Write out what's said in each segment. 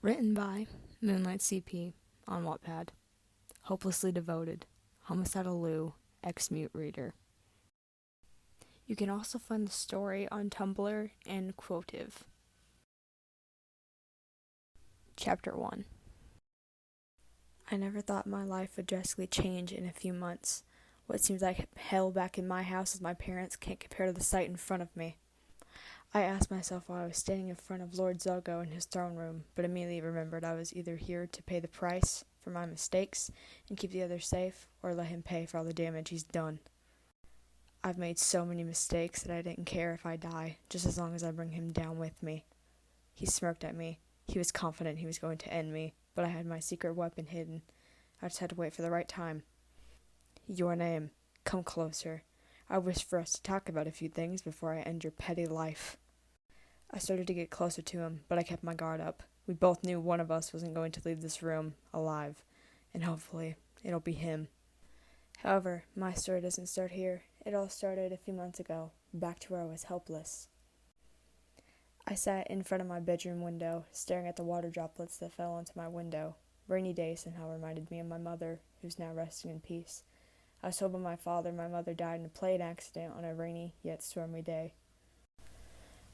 Written by Moonlight CP on Wattpad. Hopelessly devoted. Homicidal Lou, ex-mute reader. You can also find the story on Tumblr and Quotive. Chapter 1. I never thought my life would drastically change in a few months. What seems like hell back in my house with my parents can't compare to the sight in front of me. I asked myself why I was standing in front of Lord Zogo in his throne room, but immediately remembered I was either here to pay the price for my mistakes and keep the others safe, or let him pay for all the damage he's done. I've made so many mistakes that I didn't care if I die, just as long as I bring him down with me. He smirked at me. He was confident he was going to end me, but I had my secret weapon hidden. I just had to wait for the right time. Your name. Come closer. I wish for us to talk about a few things before I end your petty life. I started to get closer to him, but I kept my guard up. We both knew one of us wasn't going to leave this room alive, and hopefully it'll be him. However, my story doesn't start here. It all started a few months ago, back to where I was helpless. I sat in front of my bedroom window, staring at the water droplets that fell onto my window. Rainy days somehow reminded me of my mother, who's now resting in peace. I was told by my father my mother died in a plane accident on a rainy yet stormy day.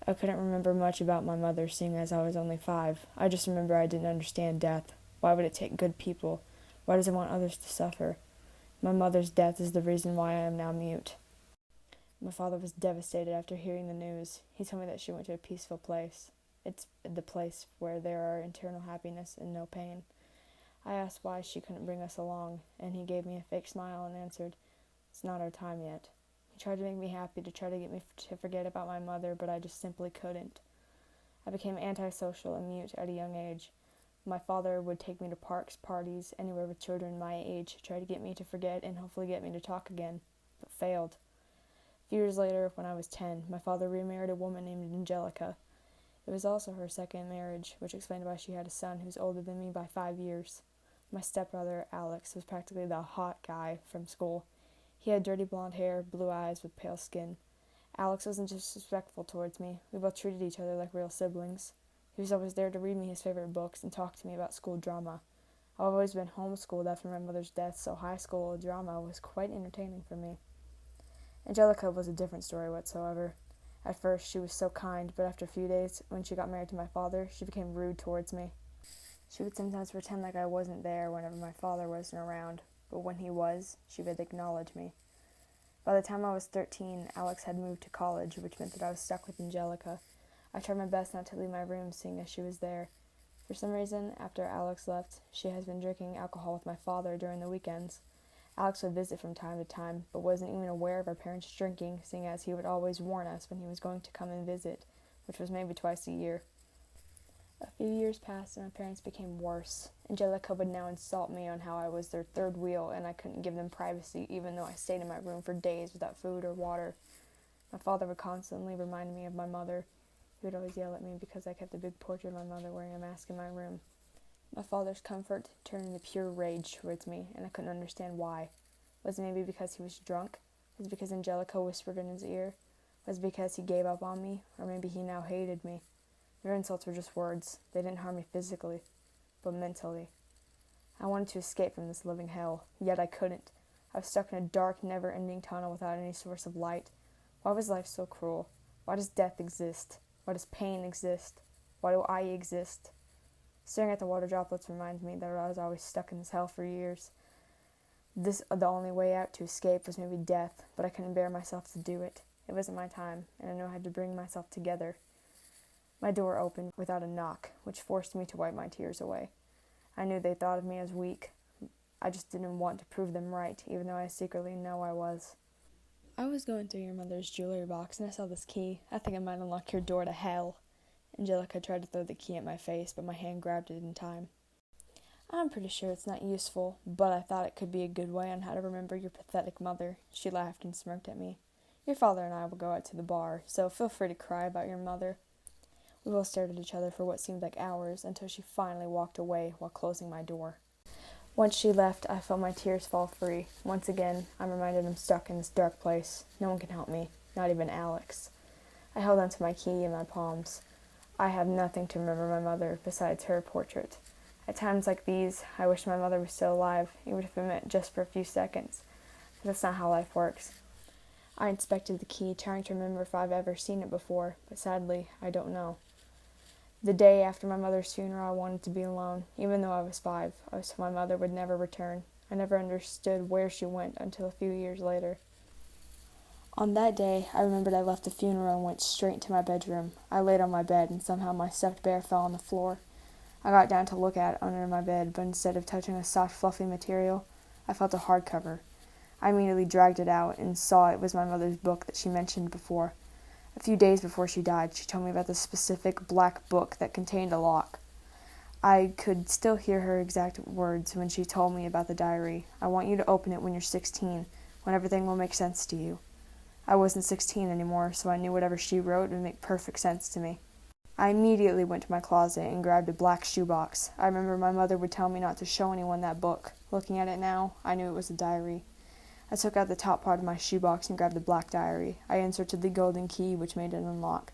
I couldn't remember much about my mother, seeing as I was only 5. I just remember I didn't understand death. Why would it take good people? Why does it want others to suffer? My mother's death is the reason why I am now mute. My father was devastated after hearing the news. He told me that she went to a peaceful place. It's the place where there are eternal happiness and no pain. I asked why she couldn't bring us along, and he gave me a fake smile and answered, "It's not our time yet." He tried to make me happy, to try to get me to forget about my mother, but I just simply couldn't. I became antisocial and mute at a young age. My father would take me to parks, parties, anywhere with children my age, to try to get me to forget and hopefully get me to talk again, but failed. A few years later, when I was 10, my father remarried a woman named Angelica. It was also her second marriage, which explained why she had a son who's older than me by 5 years. My stepbrother, Alex, was practically the hot guy from school. He had dirty blonde hair, blue eyes, with pale skin. Alex wasn't disrespectful towards me. We both treated each other like real siblings. He was always there to read me his favorite books and talk to me about school drama. I've always been homeschooled after my mother's death, so high school drama was quite entertaining for me. Angelica was a different story whatsoever. At first, she was so kind, but after a few days, when she got married to my father, she became rude towards me. She would sometimes pretend like I wasn't there whenever my father wasn't around, but when he was, she would acknowledge me. By the time I was 13, Alex had moved to college, which meant that I was stuck with Angelica. I tried my best not to leave my room, seeing as she was there. For some reason, after Alex left, she has been drinking alcohol with my father during the weekends. Alex would visit from time to time, but wasn't even aware of our parents drinking, seeing as he would always warn us when he was going to come and visit, which was maybe twice a year. A few years passed and my parents became worse. Angelica would now insult me on how I was their third wheel and I couldn't give them privacy, even though I stayed in my room for days without food or water. My father would constantly remind me of my mother. He would always yell at me because I kept a big portrait of my mother wearing a mask in my room. My father's comfort turned into pure rage towards me, and I couldn't understand why. Was it maybe because he was drunk? Was it because Angelica whispered in his ear? Was it because he gave up on me? Or maybe he now hated me? Their insults were just words. They didn't harm me physically, but mentally. I wanted to escape from this living hell, yet I couldn't. I was stuck in a dark, never-ending tunnel without any source of light. Why was life so cruel? Why does death exist? Why does pain exist? Why do I exist? Staring at the water droplets reminds me that I was always stuck in this hell for years. The only way out to escape was maybe death, but I couldn't bear myself to do it. It wasn't my time, and I knew I had to bring myself together. My door opened without a knock, which forced me to wipe my tears away. I knew they thought of me as weak. I just didn't want to prove them right, even though I secretly know I was. "I was going through your mother's jewelry box, and I saw this key. I think it might unlock your door to hell." Angelica tried to throw the key at my face, but my hand grabbed it in time. "I'm pretty sure it's not useful, but I thought it could be a good way on how to remember your pathetic mother." She laughed and smirked at me. "Your father and I will go out to the bar, so feel free to cry about your mother." We both stared at each other for what seemed like hours, until she finally walked away while closing my door. Once she left, I felt my tears fall free. Once again, I'm reminded I'm stuck in this dark place. No one can help me, not even Alex. I held onto my key in my palms. I have nothing to remember my mother besides her portrait. At times like these, I wish my mother was still alive, even if it meant just for a few seconds. But that's not how life works. I inspected the key, trying to remember if I've ever seen it before, but sadly, I don't know. The day after my mother's funeral, I wanted to be alone. Even though I was 5, I was told my mother would never return. I never understood where she went until a few years later. On that day, I remembered I left the funeral and went straight to my bedroom. I laid on my bed, and somehow my stuffed bear fell on the floor. I got down to look at it under my bed, but instead of touching a soft, fluffy material, I felt a hardcover. I immediately dragged it out and saw it was my mother's book that she mentioned before. A few days before she died, she told me about the specific black book that contained a lock. I could still hear her exact words when she told me about the diary. I want you to open it when you're 16, when everything will make sense to you. I wasn't 16 anymore, so I knew whatever she wrote would make perfect sense to me. I immediately went to my closet and grabbed a black shoebox. I remember my mother would tell me not to show anyone that book. Looking at it now, I knew it was a diary. I took out the top part of my shoebox and grabbed the black diary. I inserted the golden key, which made it unlock.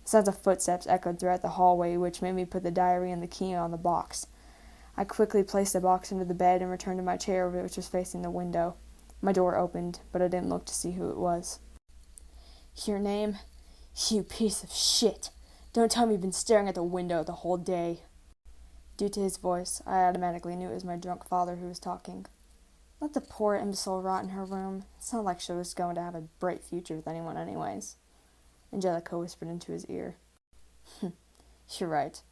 The sounds of footsteps echoed throughout the hallway, which made me put the diary and the key on the box. I quickly placed the box under the bed and returned to my chair, which was facing the window. My door opened, but I didn't look to see who it was. "Your name? You piece of shit. Don't tell me you've been staring at the window the whole day." Due to his voice, I automatically knew it was my drunk father who was talking. Let the poor imbecile rot in her room. It's not like she was going to have a bright future with anyone anyways. Angelica whispered into his ear. "You're right.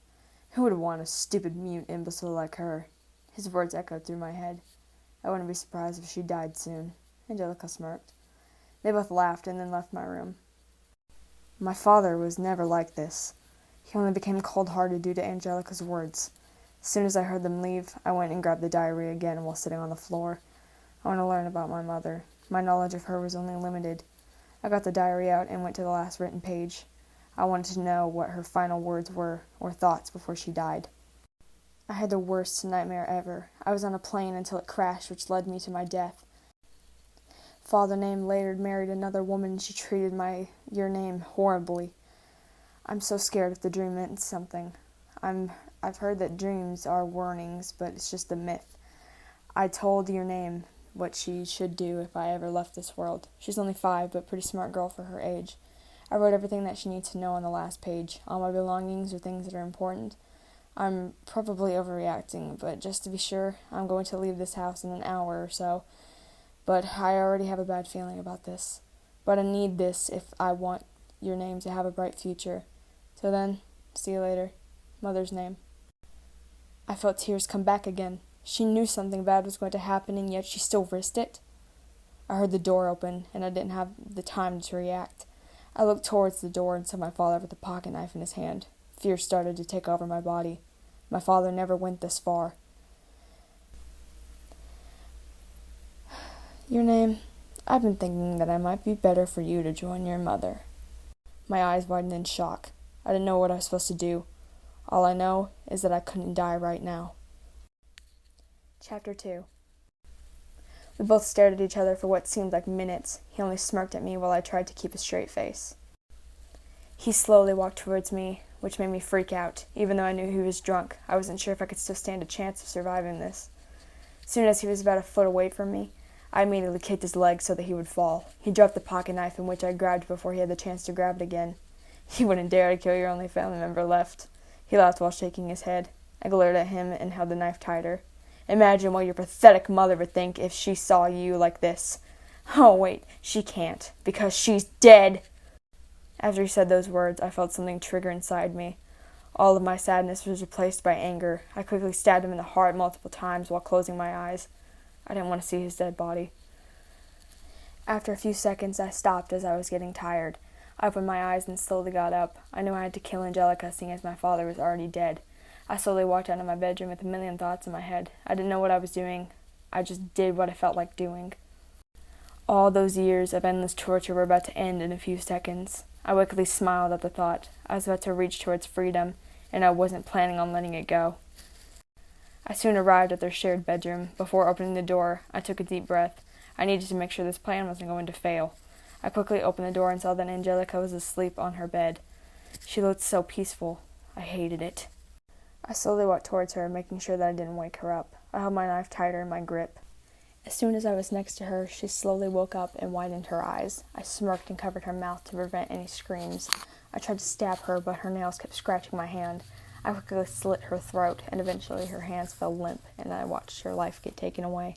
Who would want a stupid, mute imbecile like her?" His words echoed through my head. I wouldn't be surprised if she died soon. Angelica smirked. They both laughed and then left my room. My father was never like this. He only became cold-hearted due to Angelica's words. As soon as I heard them leave, I went and grabbed the diary again while sitting on the floor. I want to learn about my mother. My knowledge of her was only limited. I got the diary out and went to the last written page. I wanted to know what her final words were, or thoughts, before she died. I had the worst nightmare ever. I was on a plane until it crashed, which led me to my death. Father name later married another woman, and she treated your name horribly. I'm so scared if the dream meant something. I've heard that dreams are warnings, but it's just a myth. I told your name what she should do if I ever left this world. She's only 5, but pretty smart girl for her age. I wrote everything that she needs to know on the last page. All my belongings are things that are important. I'm probably overreacting, but just to be sure, I'm going to leave this house in an hour or so. But I already have a bad feeling about this. But I need this if I want your name to have a bright future. So then, see you later. Mother's name. I felt tears come back again. She knew something bad was going to happen, and yet she still risked it. I heard the door open, and I didn't have the time to react. I looked towards the door and saw my father with a pocket knife in his hand. Fear started to take over my body. My father never went this far. "Your name? I've been thinking that it might be better for you to join your mother." My eyes widened in shock. I didn't know what I was supposed to do. All I know is that I couldn't die right now. Chapter 2. We both stared at each other for what seemed like minutes. He only smirked at me while I tried to keep a straight face. He slowly walked towards me, which made me freak out. Even though I knew he was drunk, I wasn't sure if I could still stand a chance of surviving this. As soon as he was about a foot away from me, I immediately kicked his leg so that he would fall. He dropped the pocket knife, in which I grabbed before he had the chance to grab it again. "You wouldn't dare to kill your only family member left." He laughed while shaking his head. I glared at him and held the knife tighter. "Imagine what your pathetic mother would think if she saw you like this." "Oh, wait, she can't, because she's dead." After he said those words, I felt something trigger inside me. All of my sadness was replaced by anger. I quickly stabbed him in the heart multiple times while closing my eyes. I didn't want to see his dead body. After a few seconds, I stopped as I was getting tired. I opened my eyes and slowly got up. I knew I had to kill Angelica, seeing as my father was already dead. I slowly walked out of my bedroom with a million thoughts in my head. I didn't know what I was doing. I just did what I felt like doing. All those years of endless torture were about to end in a few seconds. I wickedly smiled at the thought. I was about to reach towards freedom, and I wasn't planning on letting it go. I soon arrived at their shared bedroom. Before opening the door, I took a deep breath. I needed to make sure this plan wasn't going to fail. I quickly opened the door and saw that Angelica was asleep on her bed. She looked so peaceful. I hated it. I slowly walked towards her, making sure that I didn't wake her up. I held my knife tighter in my grip. As soon as I was next to her, she slowly woke up and widened her eyes. I smirked and covered her mouth to prevent any screams. I tried to stab her, but her nails kept scratching my hand. I quickly slit her throat, and eventually her hands fell limp, and I watched her life get taken away.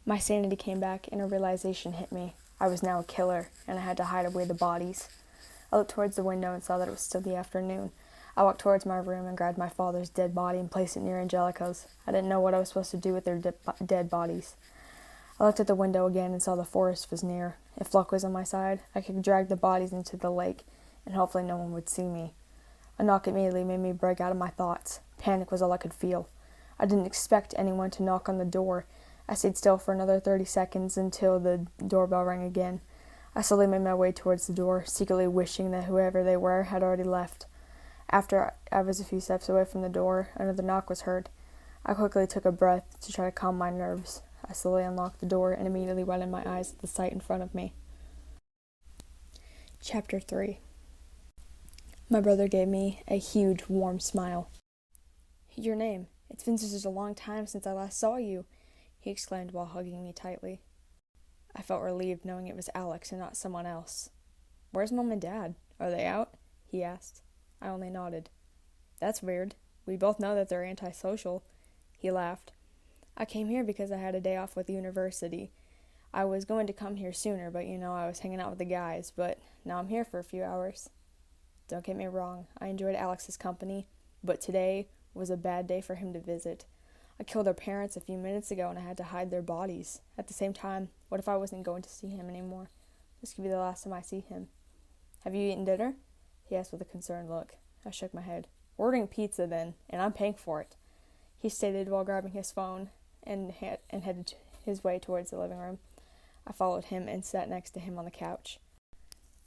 My sanity came back, and a realization hit me. I was now a killer, and I had to hide away the bodies. I looked towards the window and saw that it was still the afternoon. I walked towards my room and grabbed my father's dead body and placed it near Angelica's. I didn't know what I was supposed to do with their dead bodies. I looked at the window again and saw the forest was near. If luck was on my side, I could drag the bodies into the lake, and hopefully no one would see me. A knock immediately made me break out of my thoughts. Panic was all I could feel. I didn't expect anyone to knock on the door. I stayed still for another 30 seconds until the doorbell rang again. I slowly made my way towards the door, secretly wishing that whoever they were had already left. After I was a few steps away from the door, another knock was heard. I quickly took a breath to try to calm my nerves. I slowly unlocked the door and immediately widened my eyes at the sight in front of me. Chapter 3. My brother gave me a huge, warm smile. "Your name. It's been such a long time since I last saw you," he exclaimed while hugging me tightly. I felt relieved knowing it was Alex and not someone else. "Where's Mom and Dad? Are they out?" he asked. I only nodded. "That's weird. We both know that they're antisocial." He laughed. "I came here because I had a day off with university. I was going to come here sooner, but I was hanging out with the guys, but now I'm here for a few hours." Don't get me wrong, I enjoyed Alex's company, but today was a bad day for him to visit. I killed their parents a few minutes ago and I had to hide their bodies. At the same time, what if I wasn't going to see him anymore? This could be the last time I see him. "Have you eaten dinner?" he asked with a concerned look. I shook my head. "We're ordering pizza then, and I'm paying for it," he stated while grabbing his phone and headed his way towards the living room. I followed him and sat next to him on the couch.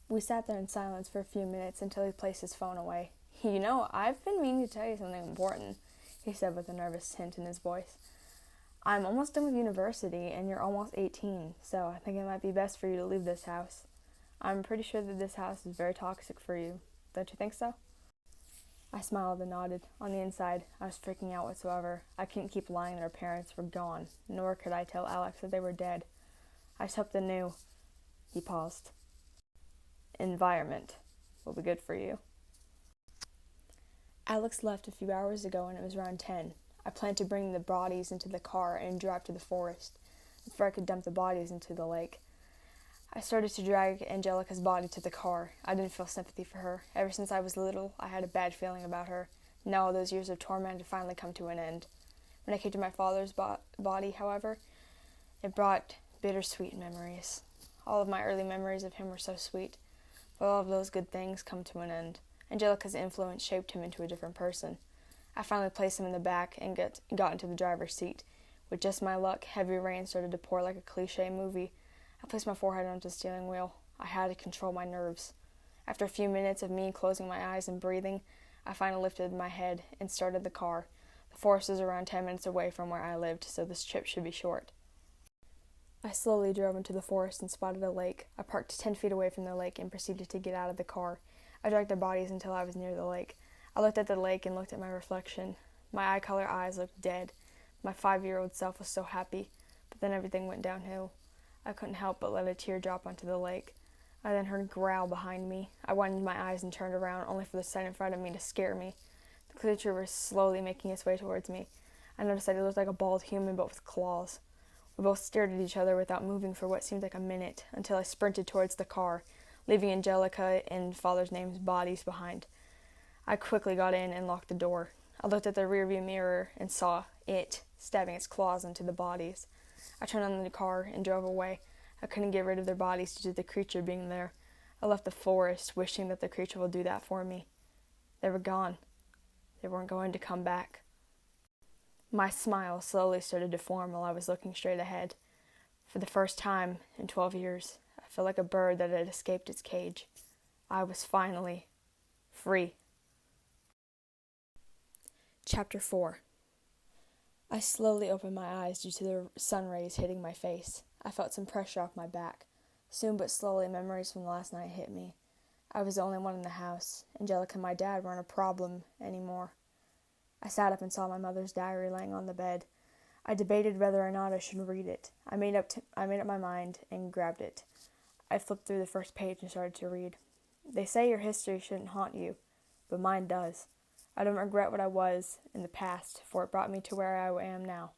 We sat there in silence for a few minutes until he placed his phone away. "I've been meaning to tell you something important," he said with a nervous hint in his voice. "I'm almost done with university, and you're almost 18, so I think it might be best for you to leave this house. I'm pretty sure that this house is very toxic for you. Don't you think so?" I smiled and nodded. On the inside, I was freaking out whatsoever. I couldn't keep lying that our parents were gone, nor could I tell Alex that they were dead. I just hoped the new... He paused. "Environment will be good for you." Alex left a few hours ago and it was around 10. I planned to bring the bodies into the car and drive to the forest before I could dump the bodies into the lake. I started to drag Angelica's body to the car. I didn't feel sympathy for her. Ever since I was little, I had a bad feeling about her. Now all those years of torment had finally come to an end. When I came to my father's body, however, it brought bittersweet memories. All of my early memories of him were so sweet, but all of those good things come to an end. Angelica's influence shaped him into a different person. I finally placed him in the back and got into the driver's seat. With just my luck, heavy rain started to pour like a cliche movie. I placed my forehead onto the steering wheel. I had to control my nerves. After a few minutes of me closing my eyes and breathing, I finally lifted my head and started the car. The forest is around 10 minutes away from where I lived, so this trip should be short. I slowly drove into the forest and spotted a lake. I parked 10 feet away from the lake and proceeded to get out of the car. I dragged their bodies until I was near the lake. I looked at the lake and looked at my reflection. My eye-color eyes looked dead. My 5-year-old self was so happy, but then everything went downhill. I couldn't help but let a tear drop onto the lake. I then heard a growl behind me. I widened my eyes and turned around, only for the sight in front of me to scare me. The creature was slowly making its way towards me. I noticed that it looked like a bald human, but with claws. We both stared at each other without moving for what seemed like a minute, until I sprinted towards the car, leaving Angelica and Father's Name's bodies behind. I quickly got in and locked the door. I looked at the rearview mirror and saw it stabbing its claws into the bodies. I turned on the car and drove away. I couldn't get rid of their bodies due to the creature being there. I left the forest, wishing that the creature would do that for me. They were gone. They weren't going to come back. My smile slowly started to form while I was looking straight ahead. For the first time in 12 years, I felt like a bird that had escaped its cage. I was finally free. Chapter 4. I slowly opened my eyes due to the sun rays hitting my face. I felt some pressure off my back. Soon but slowly, memories from last night hit me. I was the only one in the house. Angelica and my dad weren't a problem anymore. I sat up and saw my mother's diary laying on the bed. I debated whether or not I should read it. I made up my mind and grabbed it. I flipped through the first page and started to read. They say your history shouldn't haunt you, but mine does. I don't regret what I was in the past, for it brought me to where I am now.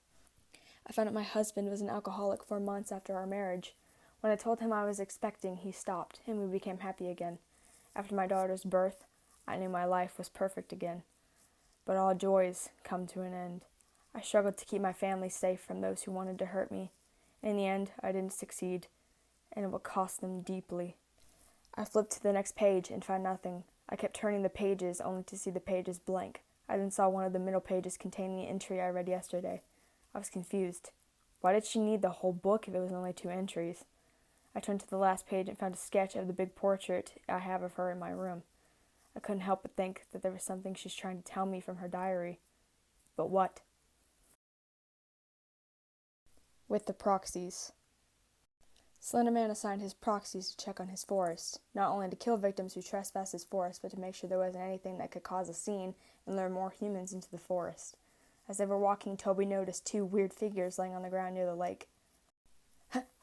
I found out my husband was an alcoholic 4 months after our marriage. When I told him I was expecting, he stopped, and we became happy again. After my daughter's birth, I knew my life was perfect again. But all joys come to an end. I struggled to keep my family safe from those who wanted to hurt me. In the end, I didn't succeed, and it would cost them deeply. I flipped to the next page and found nothing. I kept turning the pages, only to see the pages blank. I then saw one of the middle pages containing the entry I read yesterday. I was confused. Why did she need the whole book if it was only 2 entries? I turned to the last page and found a sketch of the big portrait I have of her in my room. I couldn't help but think that there was something she's trying to tell me from her diary. But what? With the proxies. Slenderman assigned his proxies to check on his forest, not only to kill victims who trespassed his forest, but to make sure there wasn't anything that could cause a scene and lure more humans into the forest. As they were walking, Toby noticed 2 weird figures laying on the ground near the lake.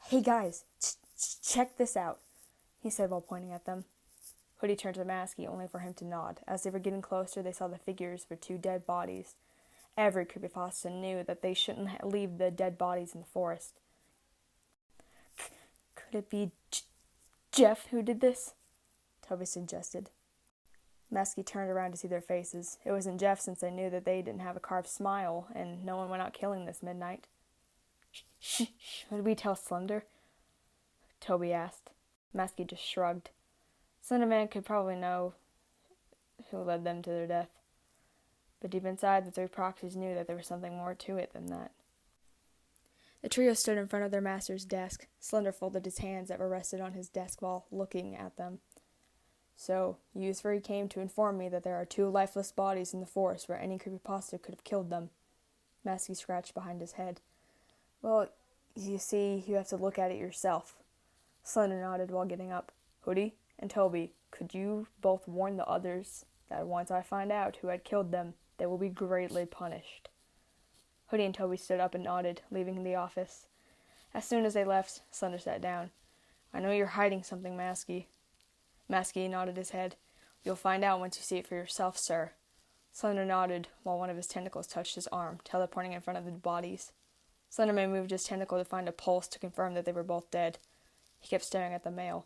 "Hey guys, check this out," he said while pointing at them. Hoodie turned to Masky, only for him to nod. As they were getting closer, they saw the figures were 2 dead bodies. Every creepypasta knew that they shouldn't leave the dead bodies in the forest. Could it be Jeff who did this? Toby suggested. Masky turned around to see their faces. It wasn't Jeff, since they knew that they didn't have a carved smile, and no one went out killing this midnight. Should we tell Slender? Toby asked. Masky just shrugged. Slenderman could probably know who led them to their death. But deep inside, the 3 proxies knew that there was something more to it than that. The trio stood in front of their master's desk. Slender folded his hands that were rested on his desk while looking at them. "So, you 3 came to inform me that there are 2 lifeless bodies in the forest where any creepypasta could have killed them." Masky scratched behind his head. "Well, you see, you have to look at it yourself." Slender nodded while getting up. "Hoodie and Toby, could you both warn the others that once I find out who had killed them, they will be greatly punished?" Hoodie and Toby stood up and nodded, leaving the office. As soon as they left, Slender sat down. "I know you're hiding something, Masky." Masky nodded his head. "You'll find out once you see it for yourself, sir." Slender nodded while one of his tentacles touched his arm, teleporting in front of the bodies. Slenderman moved his tentacle to find a pulse to confirm that they were both dead. He kept staring at the male.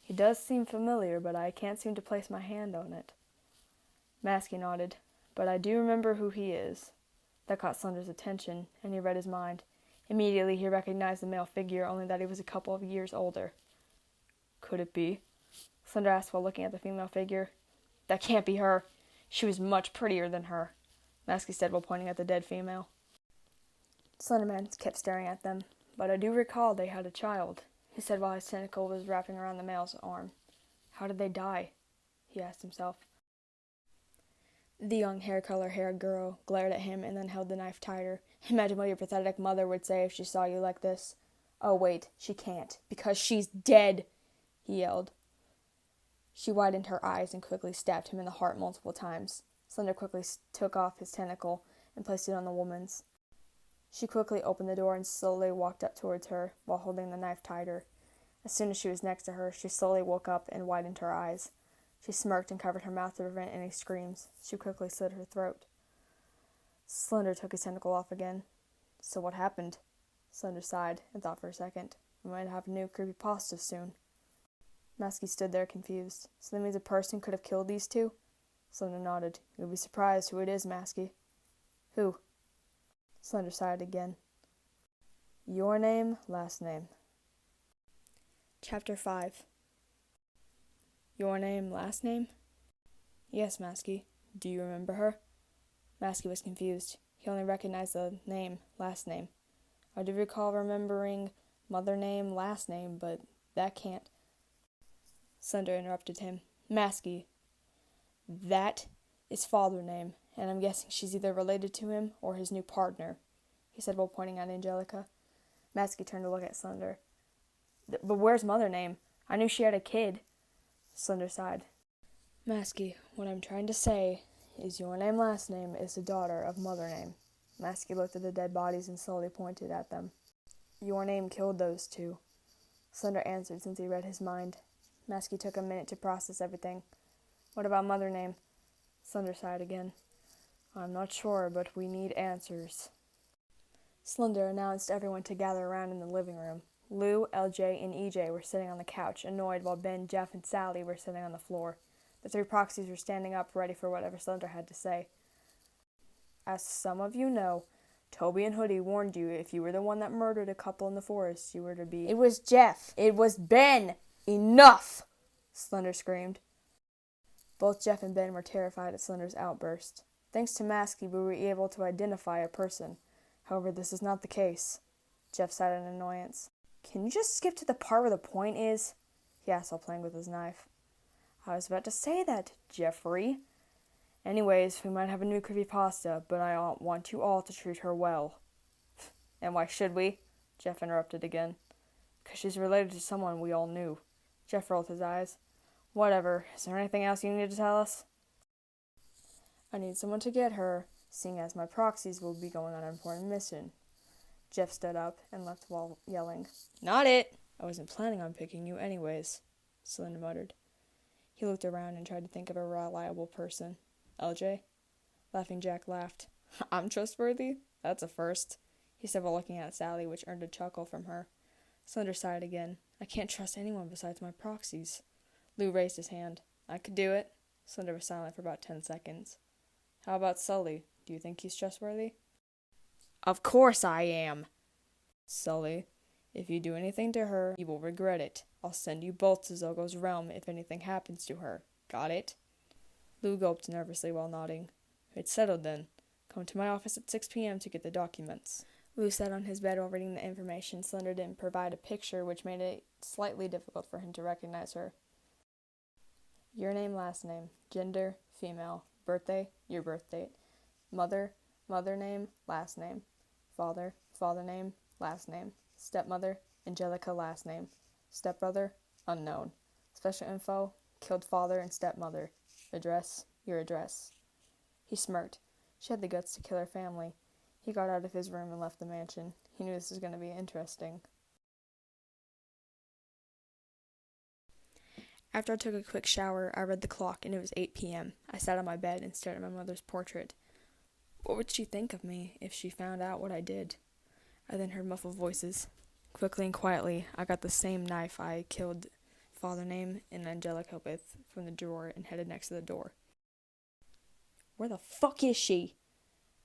"He does seem familiar, but I can't seem to place my hand on it." Masky nodded. "But I do remember who he is." That caught Slender's attention, and he read his mind. Immediately he recognized the male figure, only that he was a couple of years older. "Could it be?" Slender asked while looking at the female figure. "That can't be her. She was much prettier than her," Masky said while pointing at the dead female. Slenderman kept staring at them. "But I do recall they had a child," he said while his tentacle was wrapping around the male's arm. "How did they die?" he asked himself. The young hair-haired girl glared at him and then held the knife tighter. "Imagine what your pathetic mother would say if she saw you like this." "Oh, wait, she can't, because she's dead," he yelled. She widened her eyes and quickly stabbed him in the heart multiple times. Slender quickly took off his tentacle and placed it on the woman's. She quickly opened the door and slowly walked up towards her while holding the knife tighter. As soon as she was next to her, she slowly woke up and widened her eyes. She smirked and covered her mouth to prevent any screams. She quickly slit her throat. Slender took his tentacle off again. "So what happened?" Slender sighed and thought for a second. "We might have a new creepypasta soon." Masky stood there confused. "So that means a person could have killed these 2? Slender nodded. "You'll be surprised who it is, Masky." "Who?" Slender sighed again. "Your name, last name." Chapter 5. "Your name, last name?" "Yes, Masky. Do you remember her?" Masky was confused. He only recognized the name, last name. "I do recall remembering mother name, last name, but that can't—" Slender interrupted him. "Masky, that is father name, and I'm guessing she's either related to him or his new partner," he said while pointing at Angelica. Masky turned to look at Slender. "But where's mother name? I knew she had a kid." Slender sighed. Masky, what I'm trying to say is your name last name is the daughter of mother name. Masky looked at the dead bodies and slowly pointed at them. Your name killed those two. Slender answered since he read his mind. Masky took a minute to process everything. What about mother name? Slender sighed again. I'm not sure, but we need answers. Slender announced everyone to gather around in the living room. Lou, LJ, and EJ were sitting on the couch, annoyed, while Ben, Jeff, and Sally were sitting on the floor. The three proxies were standing up, ready for whatever Slender had to say. As some of you know, Toby and Hoodie warned you if you were the one that murdered a couple in the forest, you were to be— It was Jeff! It was Ben! Enough! Slender screamed. Both Jeff and Ben were terrified at Slender's outburst. Thanks to Masky, we were able to identify a person. However, this is not the case. Jeff sighed in annoyance. Can you just skip to the part where the point is? He asked while playing with his knife. I was about to say that, Jeffrey. Anyways, we might have a new creepypasta, but I want you all to treat her well. And why should we? Jeff interrupted again. 'Cause she's related to someone we all knew. Jeff rolled his eyes. Whatever. Is there anything else you need to tell us? I need someone to get her, seeing as my proxies will be going on an important mission. Jeff stood up and left while yelling. Not it! I wasn't planning on picking you anyways, Slender muttered. He looked around and tried to think of a reliable person. LJ? Laughing Jack laughed. I'm trustworthy? That's a first, he said while looking at Sally, which earned a chuckle from her. Slender sighed again. I can't trust anyone besides my proxies. Lou raised his hand. I could do it. Slender was silent for about 10 seconds. How about Sully? Do you think he's trustworthy? Of course I am. Sully, if you do anything to her, you will regret it. I'll send you both to Zogo's realm if anything happens to her. Got it? Lou gulped nervously while nodding. It's settled then. Come to my office at 6 p.m. to get the documents. Lou sat on his bed while reading the information. Slender didn't provide a picture, which made it slightly difficult for him to recognize her. Your name, last name. Gender, female. Birthday, your birth date. Mother, mother name, last name. Father, father name, last name. Stepmother, Angelica, last name. Stepbrother, unknown. Special info, killed father and stepmother. Address, your address. He smirked. She had the guts to kill her family. He got out of his room and left the mansion. He knew this was going to be interesting. After I took a quick shower, I read the clock, and it was 8 p.m. I sat on my bed and stared at my mother's portrait. What would she think of me if she found out what I did? I then heard muffled voices. Quickly and quietly, I got the same knife I killed father name and Angelica with from the drawer and headed next to the door. Where the fuck is she?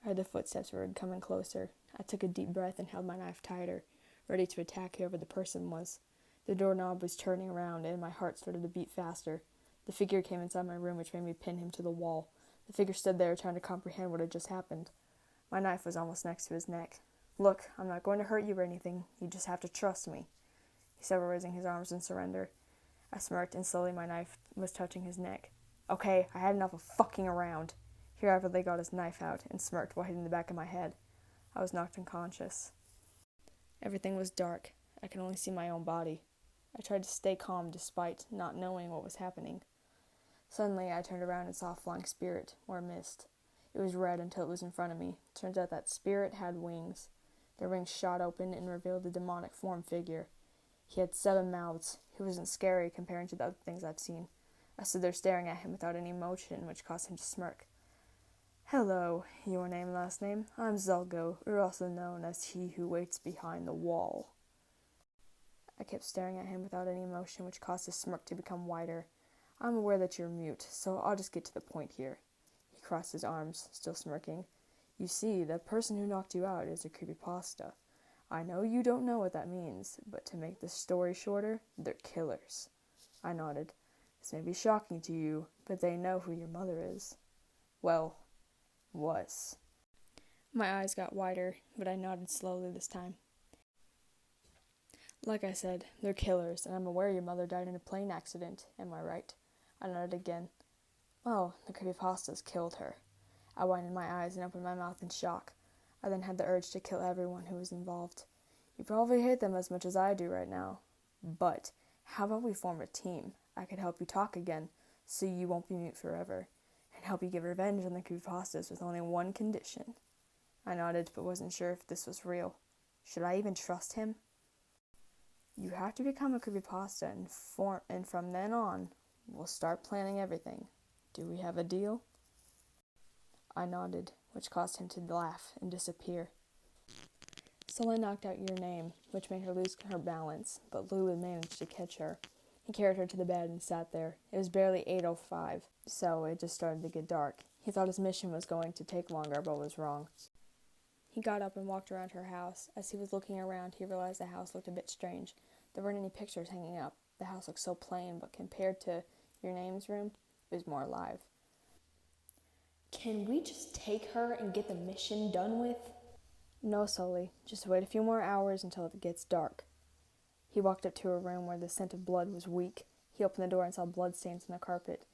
I heard the footsteps were coming closer. I took a deep breath and held my knife tighter, ready to attack whoever the person was. The doorknob was turning around, and my heart started to beat faster. The figure came inside my room, which made me pin him to the wall. The figure stood there, trying to comprehend what had just happened. My knife was almost next to his neck. Look, I'm not going to hurt you or anything. You just have to trust me, he said, raising his arms in surrender. I smirked, and slowly my knife was touching his neck. Okay, I had enough of fucking around. He rapidly got his knife out and smirked while hitting the back of my head. I was knocked unconscious. Everything was dark. I could only see my own body. I tried to stay calm despite not knowing what was happening. Suddenly, I turned around and saw a flying spirit, or mist. It was red until it was in front of me. Turns out that spirit had wings. Their wings shot open and revealed the demonic form figure. He had 7 mouths. He wasn't scary comparing to the other things I've seen. I stood there staring at him without any emotion, which caused him to smirk. Hello, your name, last name. I'm Zelgo, or also known as he who waits behind the wall. I kept staring at him without any emotion, which caused his smirk to become wider. I'm aware that you're mute, so I'll just get to the point here. He crossed his arms, still smirking. You see, the person who knocked you out is a creepypasta. I know you don't know what that means, but to make the story shorter, they're killers. I nodded. This may be shocking to you, but they know who your mother is. Well, was. My eyes got wider, but I nodded slowly this time. Like I said, they're killers, and I'm aware your mother died in a plane accident. Am I right? I nodded again. Well, the creepypastas killed her. I widened my eyes and opened my mouth in shock. I then had the urge to kill everyone who was involved. You probably hate them as much as I do right now. But how about we form a team? I could help you talk again, so you won't be mute forever, and help you get revenge on the creepypastas with only one condition. I nodded, but wasn't sure if this was real. Should I even trust him? You have to become a creepypasta, and from then on, we'll start planning everything. Do we have a deal? I nodded, which caused him to laugh and disappear. Sully knocked out your name, which made her lose her balance, but Lou had managed to catch her. He carried her to the bed and sat there. It was barely 8:05, so it just started to get dark. He thought his mission was going to take longer, but was wrong. He got up and walked around her house. As he was looking around, he realized the house looked a bit strange. There weren't any pictures hanging up. The house looked so plain, but compared to your name's room, it was more alive. Can we just take her and get the mission done with? No, Sully. Just wait a few more hours until it gets dark. He walked up to a room where the scent of blood was weak. He opened the door and saw bloodstains on the carpet.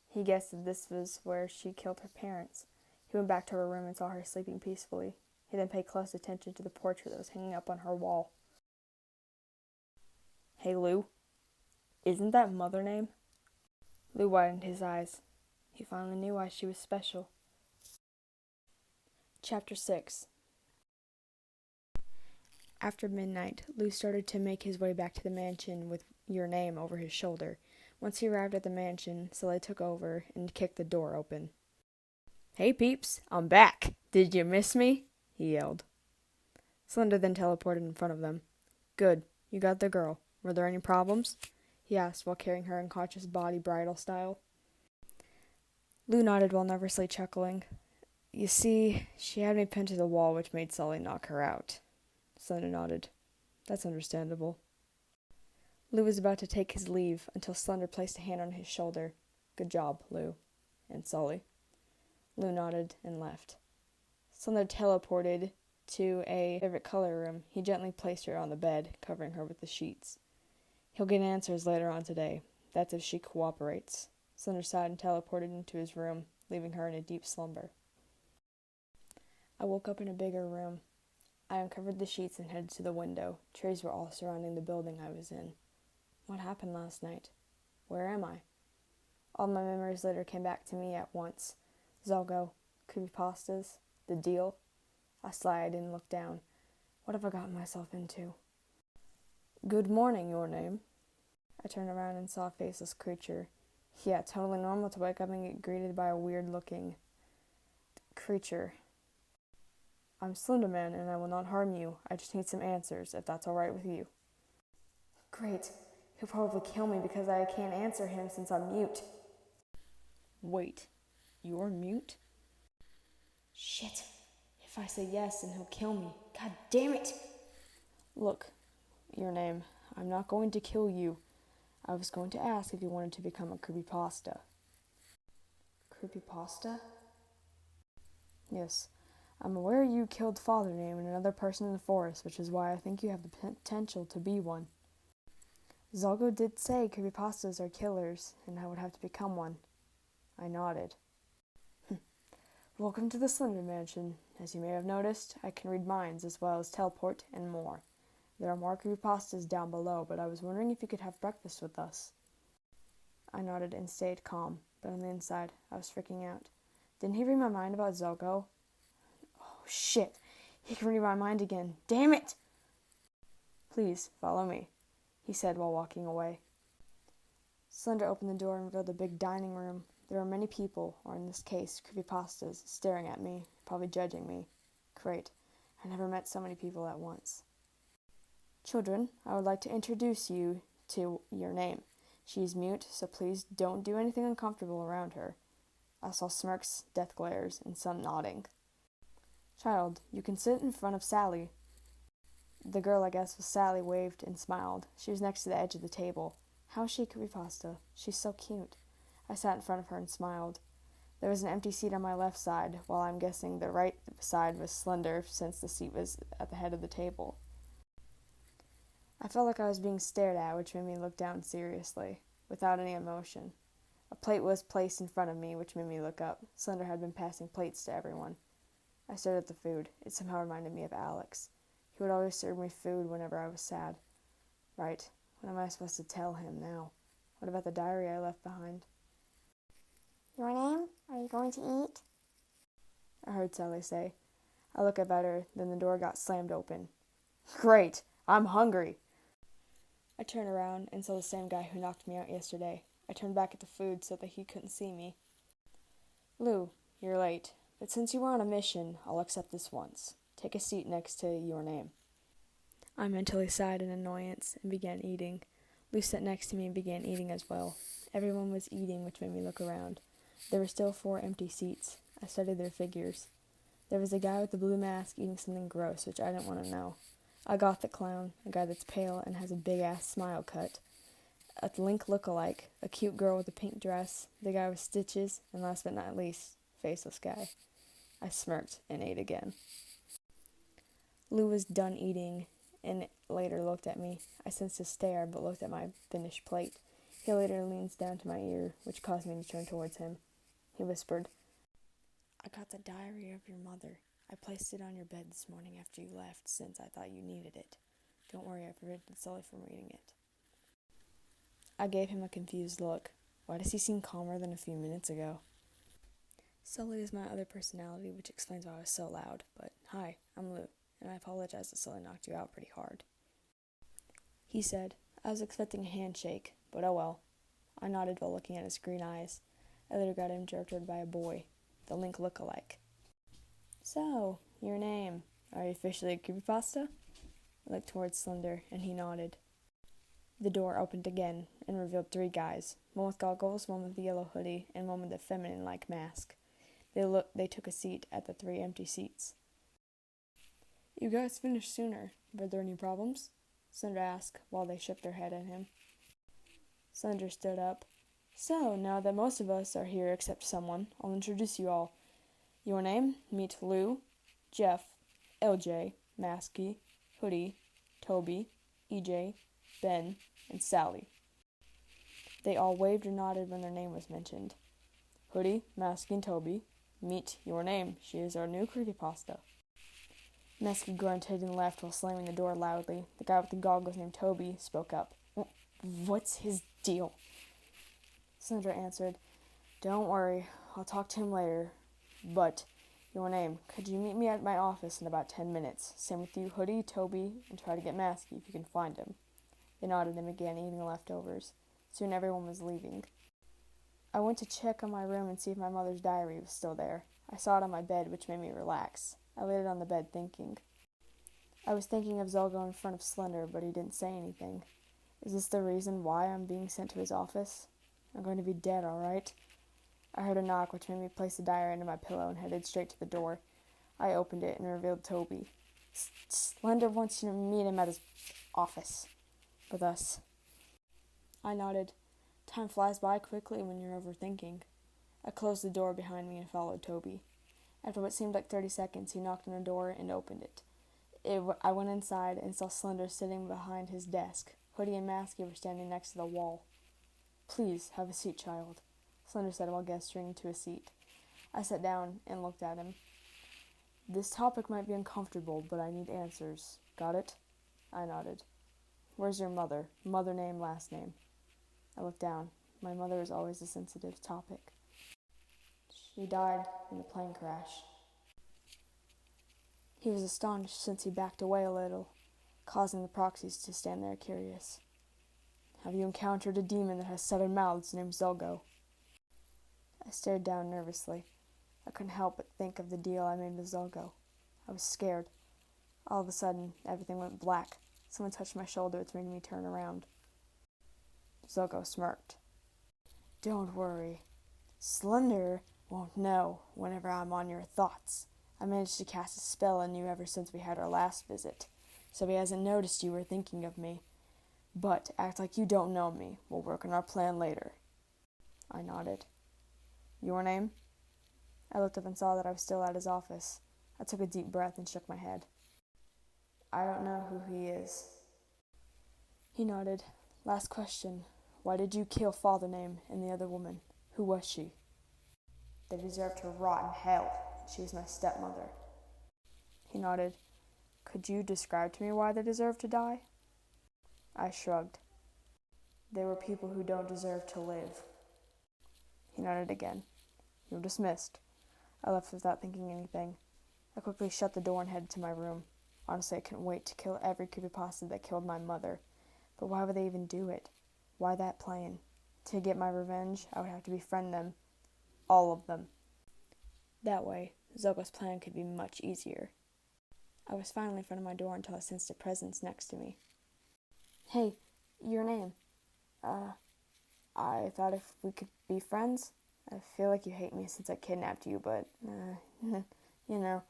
He guessed that this was where she killed her parents. He went back to her room and saw her sleeping peacefully. He then paid close attention to the portrait that was hanging up on her wall. Hey, Lou. Isn't that mother name? Lou widened his eyes. He finally knew why she was special. Chapter 6. After midnight, Lou started to make his way back to the mansion with your name over his shoulder. Once he arrived at the mansion, Sully took over and kicked the door open. Hey, peeps, I'm back. Did you miss me? He yelled. Slender then teleported in front of them. Good, you got the girl. Were there any problems? He asked while carrying her unconscious body bridal style. Lou nodded while nervously chuckling. You see, she had me pinned to the wall, which made Sully knock her out. Slender nodded. That's understandable. Lou was about to take his leave until Slender placed a hand on his shoulder. Good job, Lou. And Sully. Lou nodded and left. Slender teleported to a favorite color room. He gently placed her on the bed, covering her with the sheets. He'll get answers later on today. That's if she cooperates. Slender sighed and teleported into his room, leaving her in a deep slumber. I woke up in a bigger room. I uncovered the sheets and headed to the window. Trees were all surrounding the building I was in. What happened last night? Where am I? All my memories later came back to me at once. Zolgo, creepypastas, the deal. I sighed and looked down. What have I gotten myself into? Good morning, your name. I turned around and saw a faceless creature. Yeah, totally normal to wake up and get greeted by a weird-looking creature. I'm Slenderman, and I will not harm you. I just need some answers, if that's all right with you. Great. He'll probably kill me because I can't answer him since I'm mute. Wait, you're mute? Shit. If I say yes, then he'll kill me. God damn it! Look, your name. I'm not going to kill you. I was going to ask if you wanted to become a creepypasta. Creepypasta? Yes. I'm aware you killed Father Name and another person in the forest, which is why I think you have the potential to be one. Zolgo did say creepypastas are killers, and I would have to become one. I nodded. Welcome to the Slender Mansion. As you may have noticed, I can read minds as well as teleport and more. There are more creepypastas down below, but I was wondering if you could have breakfast with us. I nodded and stayed calm, but on the inside, I was freaking out. Didn't he read my mind about Zolgo? Oh, shit. He can read my mind again. Damn it! Please, follow me, he said while walking away. Slender opened the door and revealed a big dining room. There were many people, or in this case, creepypastas, staring at me, probably judging me. Great. I never met so many people at once. Children, I would like to introduce you to your name. She's mute, so please don't do anything uncomfortable around her. I saw smirks, death glares, and some nodding. Child, you can sit in front of Sally. The girl, I guess, was Sally, waved and smiled. She was next to the edge of the table. How is she a creepypasta? She's so cute. I sat in front of her and smiled. There was an empty seat on my left side, while I'm guessing the right side was Slender, since the seat was at the head of the table. I felt like I was being stared at, which made me look down seriously, without any emotion. A plate was placed in front of me, which made me look up. Slender had been passing plates to everyone. I stared at the food. It somehow reminded me of Alex. He would always serve me food whenever I was sad. Right. What am I supposed to tell him now? What about the diary I left behind? Your name? Are you going to eat? I heard Sally say. I looked up at her, then the door got slammed open. Great! I'm hungry! I turned around and saw the same guy who knocked me out yesterday. I turned back at the food so that he couldn't see me. Lou, you're late, but since you were on a mission, I'll accept this once. Take a seat next to your name. I mentally sighed in annoyance and began eating. Lou sat next to me and began eating as well. Everyone was eating, which made me look around. There were still 4 empty seats. I studied their figures. There was a guy with a blue mask eating something gross, which I didn't want to know. A gothic clown, a guy that's pale and has a big-ass smile cut. A Link look-alike, a cute girl with a pink dress, the guy with stitches, and last but not least, faceless guy. I smirked and ate again. Lou was done eating and later looked at me. I sensed a stare, but looked at my finished plate. He later leans down to my ear, which caused me to turn towards him. He whispered, I got the diary of your mother. I placed it on your bed this morning after you left, since I thought you needed it. Don't worry, I prevented Sully from reading it. I gave him a confused look. Why does he seem calmer than a few minutes ago? Sully is my other personality, which explains why I was so loud, but hi, I'm Lou, and I apologize that Sully knocked you out pretty hard. He said, I was expecting a handshake, but oh well. I nodded while looking at his green eyes. I later got interrupted by a boy, the Link look-alike. So, your name. Are you officially a creepypasta? I looked towards Slender, and he nodded. The door opened again, and revealed 3 guys, one with goggles, one with a yellow hoodie, and one with a feminine-like mask. They took a seat at the 3 empty seats. You guys finished sooner. Were there any problems? Slender asked, while they shook their head at him. Slender stood up. So, now that most of us are here except someone, I'll introduce you all. Your name? Meet Lou, Jeff, LJ, Masky, Hoodie, Toby, EJ, Ben, and Sally. They all waved or nodded when their name was mentioned. Hoodie, Masky, and Toby, meet your name. She is our new creepypasta. Masky grunted and laughed while slamming the door loudly. The guy with the goggles named Toby spoke up. What's his deal? Slender answered, Don't worry, I'll talk to him later. But, your name, could you meet me at my office in about 10 minutes? Same with you, Hoodie, Toby, and try to get Masky if you can find him. They nodded and began eating the leftovers. Soon everyone was leaving. I went to check on my room and see if my mother's diary was still there. I saw it on my bed, which made me relax. I laid it on the bed thinking. I was thinking of Zelgo in front of Slender, but he didn't say anything. Is this the reason why I'm being sent to his office? I'm going to be dead, all right? I heard a knock, which made me place the diary under my pillow and headed straight to the door. I opened it and revealed Toby. Slender wants you to meet him at his office. With us. I nodded. Time flies by quickly when you're overthinking. I closed the door behind me and followed Toby. After what seemed like 30 seconds, he knocked on the door and opened it. I went inside and saw Slender sitting behind his desk. Hoodie and Masky were standing next to the wall. Please, have a seat, child, Slender said while gesturing to a seat. I sat down and looked at him. This topic might be uncomfortable, but I need answers. Got it? I nodded. Where's your mother? Mother name, last name. I looked down. My mother is always a sensitive topic. She died in a plane crash. He was astonished since he backed away a little, causing the proxies to stand there curious. Have you encountered a demon that has 7 mouths named Zelgo? I stared down nervously. I couldn't help but think of the deal I made with Zelgo. I was scared. All of a sudden, everything went black. Someone touched my shoulder, which made me turn around. Zelgo smirked. Don't worry. Slender won't know whenever I'm on your thoughts. I managed to cast a spell on you ever since we had our last visit, so he hasn't noticed you were thinking of me. But act like you don't know me. We'll work on our plan later. I nodded. Your name? I looked up and saw that I was still at his office. I took a deep breath and shook my head. I don't know who he is. He nodded. Last question. Why did you kill Father Name and the other woman? Who was she? They deserve to rot in hell. She was my stepmother. He nodded. Could you describe to me why they deserve to die? I shrugged. They were people who don't deserve to live. He nodded again. You were dismissed. I left without thinking anything. I quickly shut the door and headed to my room. Honestly, I couldn't wait to kill every creepypasta that killed my mother. But why would they even do it? Why that plan? To get my revenge, I would have to befriend them. All of them. That way, Zoga's plan could be much easier. I was finally in front of my door until I sensed a presence next to me. Hey, your name? I thought if we could be friends. I feel like you hate me since I kidnapped you, but, you know,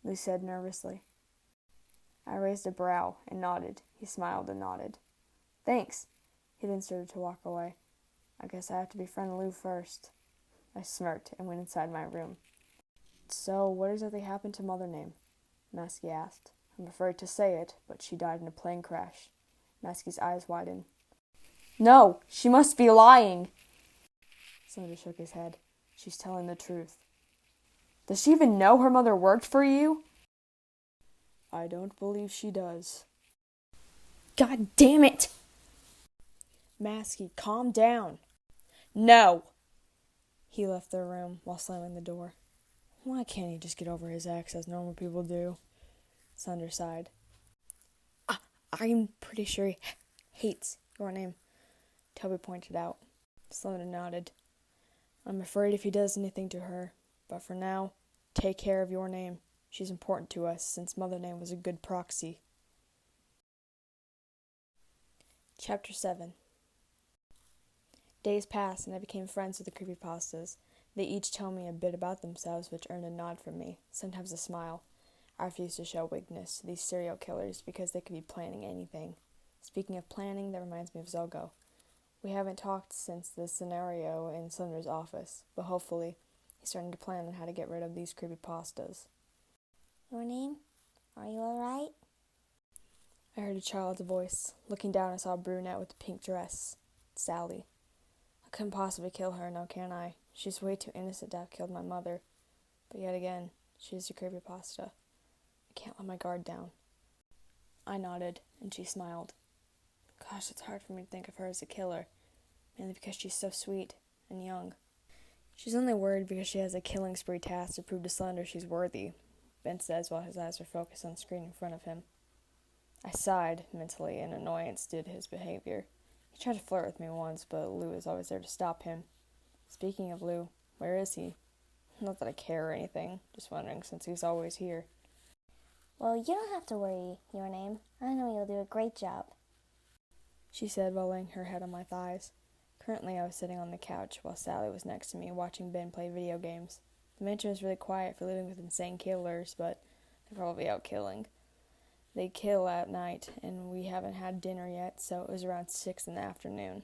Lou said nervously. I raised a brow and nodded. He smiled and nodded. Thanks. He then started to walk away. I guess I have to befriend Lou first. I smirked and went inside my room. So, what exactly happened to Mother Name? Masky asked. I'm afraid to say it, but she died in a plane crash. Masky's eyes widened. No, she must be lying. Slender shook his head. She's telling the truth. Does she even know her mother worked for you? I don't believe she does. God damn it! Masky, calm down. No! He left the room while slamming the door. Why can't he just get over his ex as normal people do? Slender sighed. I'm pretty sure he hates your name, Toby pointed out. Slender nodded. I'm afraid if he does anything to her, but for now, take care of your name. She's important to us, since Mother Name was a good proxy. Chapter 7. Days passed, and I became friends with the creepypastas. They each tell me a bit about themselves, which earned a nod from me, sometimes a smile. I refuse to show weakness to these serial killers because they could be planning anything. Speaking of planning, that reminds me of Zogo. We haven't talked since the scenario in Slender's office, but hopefully he's starting to plan on how to get rid of these creepypastas. Your name? Are you alright? I heard a child's voice. Looking down, I saw a brunette with a pink dress. Sally. I couldn't possibly kill her, now can I? She's way too innocent to have killed my mother. But yet again, she's a creepypasta. I can't let my guard down. I nodded, and she smiled. Gosh, it's hard for me to think of her as a killer, mainly because she's so sweet and young. She's only worried because she has a killing spree task to prove to Slender she's worthy, Ben says while his eyes are focused on the screen in front of him. I sighed, mentally, in annoyance due to his behavior. He tried to flirt with me once, but Lou is always there to stop him. Speaking of Lou, where is he? Not that I care or anything, just wondering since he's always here. Well, you don't have to worry, Your Name. I know you'll do a great job, she said while laying her head on my thighs. Currently, I was sitting on the couch while Sally was next to me watching Ben play video games. The mansion was really quiet for living with insane killers, but they're probably out killing. They kill at night, and we haven't had dinner yet, so it was around 6 in the afternoon.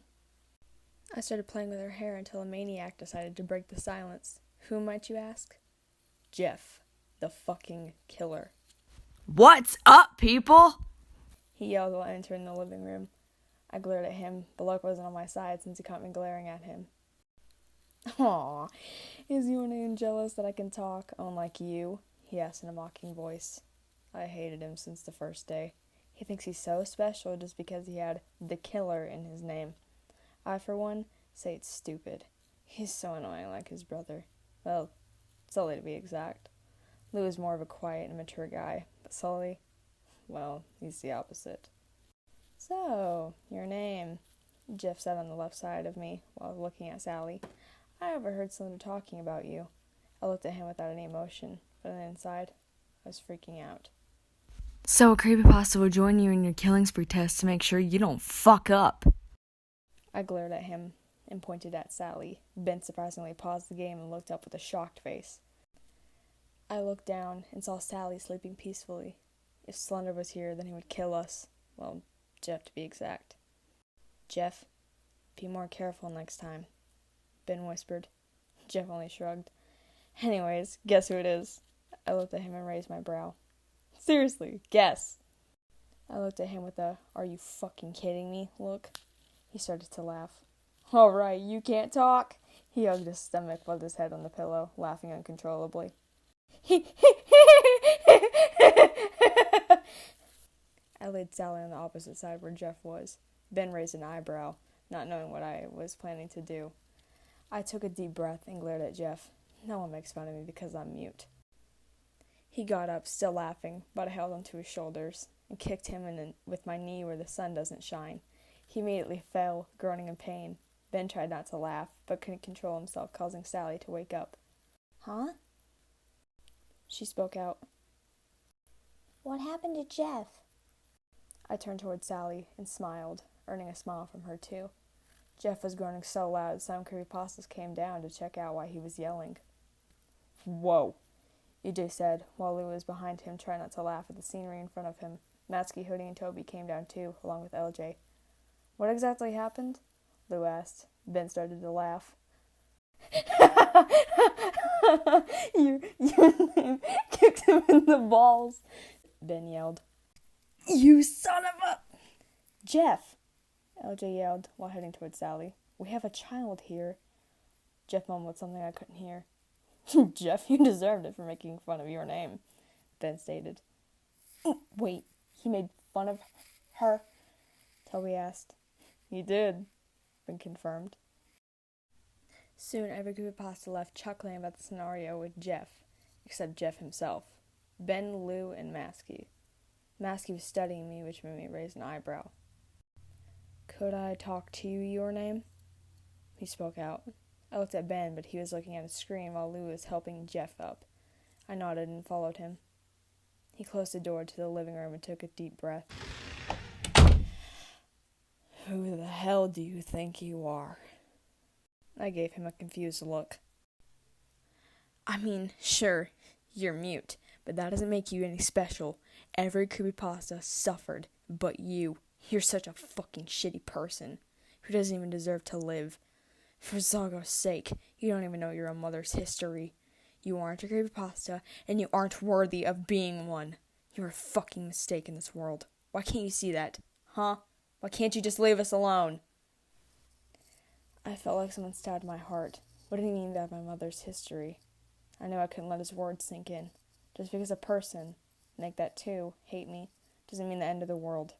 I started playing with her hair until a maniac decided to break the silence. Who might you ask? Jeff, the fucking killer. What's up, people? He yelled while entering the living room. I glared at him, but luck wasn't on my side since he caught me glaring at him. Aw, is your name jealous that I can talk, unlike you? He asked in a mocking voice. I hated him since the first day. He thinks he's so special just because he had the killer in his name. I, for one, say it's stupid. He's so annoying like his brother. Well, Sully to be exact. Lou is more of a quiet and mature guy, but Sully, well, he's the opposite. So, your name, Jeff sat on the left side of me while looking at Sally. I overheard Slender talking about you. I looked at him without any emotion, but on the inside, I was freaking out. So a creepypasta will join you in your killing spree test to make sure you don't fuck up. I glared at him and pointed at Sally. Ben surprisingly paused the game and looked up with a shocked face. I looked down and saw Sally sleeping peacefully. If Slender was here, then he would kill us. Well, Jeff to be exact. Jeff, be more careful next time, Ben whispered. Jeff only shrugged. Anyways, guess who it is? I looked at him and raised my brow. Seriously, guess. I looked at him with a, are you fucking kidding me, look. He started to laugh. Alright, you can't talk? He hugged his stomach with his head on the pillow, laughing uncontrollably. I laid Sally on the opposite side where Jeff was. Ben raised an eyebrow. not knowing what I was planning to do. I took a deep breath and glared at Jeff. No one makes fun of me because I'm mute. He got up, still laughing, but I held onto his shoulders and kicked him with my knee where the sun doesn't shine. He immediately fell, groaning in pain. Ben tried not to laugh, but couldn't control himself, causing Sally to wake up. Huh? She spoke out. What happened to Jeff? I turned toward Sally and smiled, earning a smile from her too. Jeff was groaning so loud, some creepypastas came down to check out why he was yelling. Whoa, EJ said, while Lou was behind him, trying not to laugh at the scenery in front of him. Matsky, Hoodie, and Toby came down too, along with LJ. What exactly happened? Lou asked. Ben started to laugh. Your name kicked him in the balls, Ben yelled. You son of a... Jeff, LJ yelled while heading toward Sally. We have a child here. Jeff mumbled something I couldn't hear. Jeff, you deserved it for making fun of your name, Ben stated. Wait, he made fun of her? Toby asked. He did, Ben confirmed. Soon every creepypasta left chuckling about the scenario with Jeff, except Jeff himself. Ben, Lou, and Maskey. Maskey was studying me, which made me raise an eyebrow. Could I talk to you, your name? He spoke out. I looked at Ben, but he was looking at a screen while Lou was helping Jeff up. I nodded and followed him. He closed the door to the living room and took a deep breath. Who the hell do you think you are? I gave him a confused look. I mean, sure, you're mute, but that doesn't make you any special. Every creepypasta suffered, but you. You're such a fucking shitty person who doesn't even deserve to live. For Zago's sake, you don't even know your own mother's history. You aren't a creepypasta, and you aren't worthy of being one. You're a fucking mistake in this world. Why can't you see that? Huh? Why can't you just leave us alone? I felt like someone stabbed my heart. What did he mean by my mother's history? I knew I couldn't let his words sink in. Just because a person, like that too, hate me, doesn't mean the end of the world.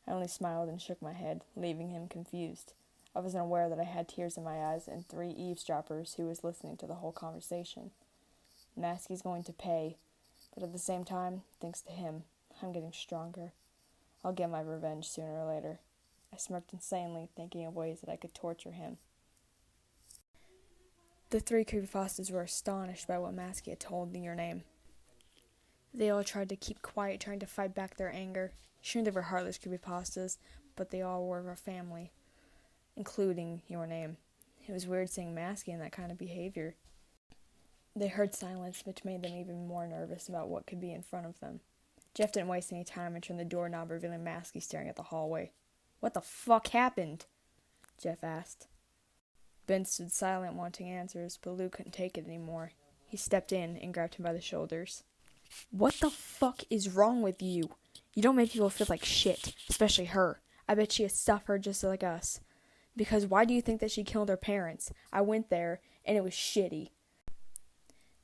I only smiled and shook my head, leaving him confused. I wasn't aware that I had tears in my eyes and 3 eavesdroppers who was listening to the whole conversation. Maskey's going to pay, but at the same time, thanks to him, I'm getting stronger. I'll get my revenge sooner or later. I smirked insanely, thinking of ways that I could torture him. The 3 creepypastas were astonished by what Maskey had told me your name. They all tried to keep quiet, trying to fight back their anger. Sure, they were heartless creepypastas, but they all were of our family, including your name. It was weird seeing Maskey in that kind of behavior. They heard silence, which made them even more nervous about what could be in front of them. Jeff didn't waste any time and turned the doorknob, revealing Maskey staring at the hallway. What the fuck happened? Jeff asked. Ben stood silent, wanting answers, but Lou couldn't take it anymore. He stepped in and grabbed him by the shoulders. What the fuck is wrong with you? You don't make people feel like shit, especially her. I bet she has suffered just like us. Because why do you think that she killed her parents? I went there, and it was shitty.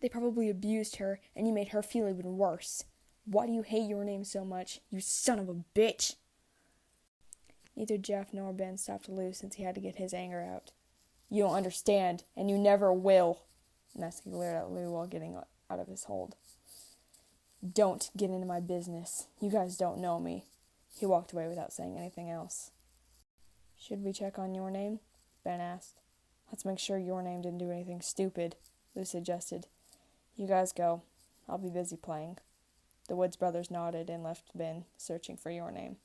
They probably abused her, and you made her feel even worse. Why do you hate your name so much, you son of a bitch? Neither Jeff nor Ben stopped Lou since he had to get his anger out. You don't understand, and you never will. Maskey glared at Lou while getting out of his hold. Don't get into my business. You guys don't know me. He walked away without saying anything else. Should we check on your name? Ben asked. Let's make sure your name didn't do anything stupid, Lou suggested. You guys go. I'll be busy playing. The Woods brothers nodded and left Ben searching for your name.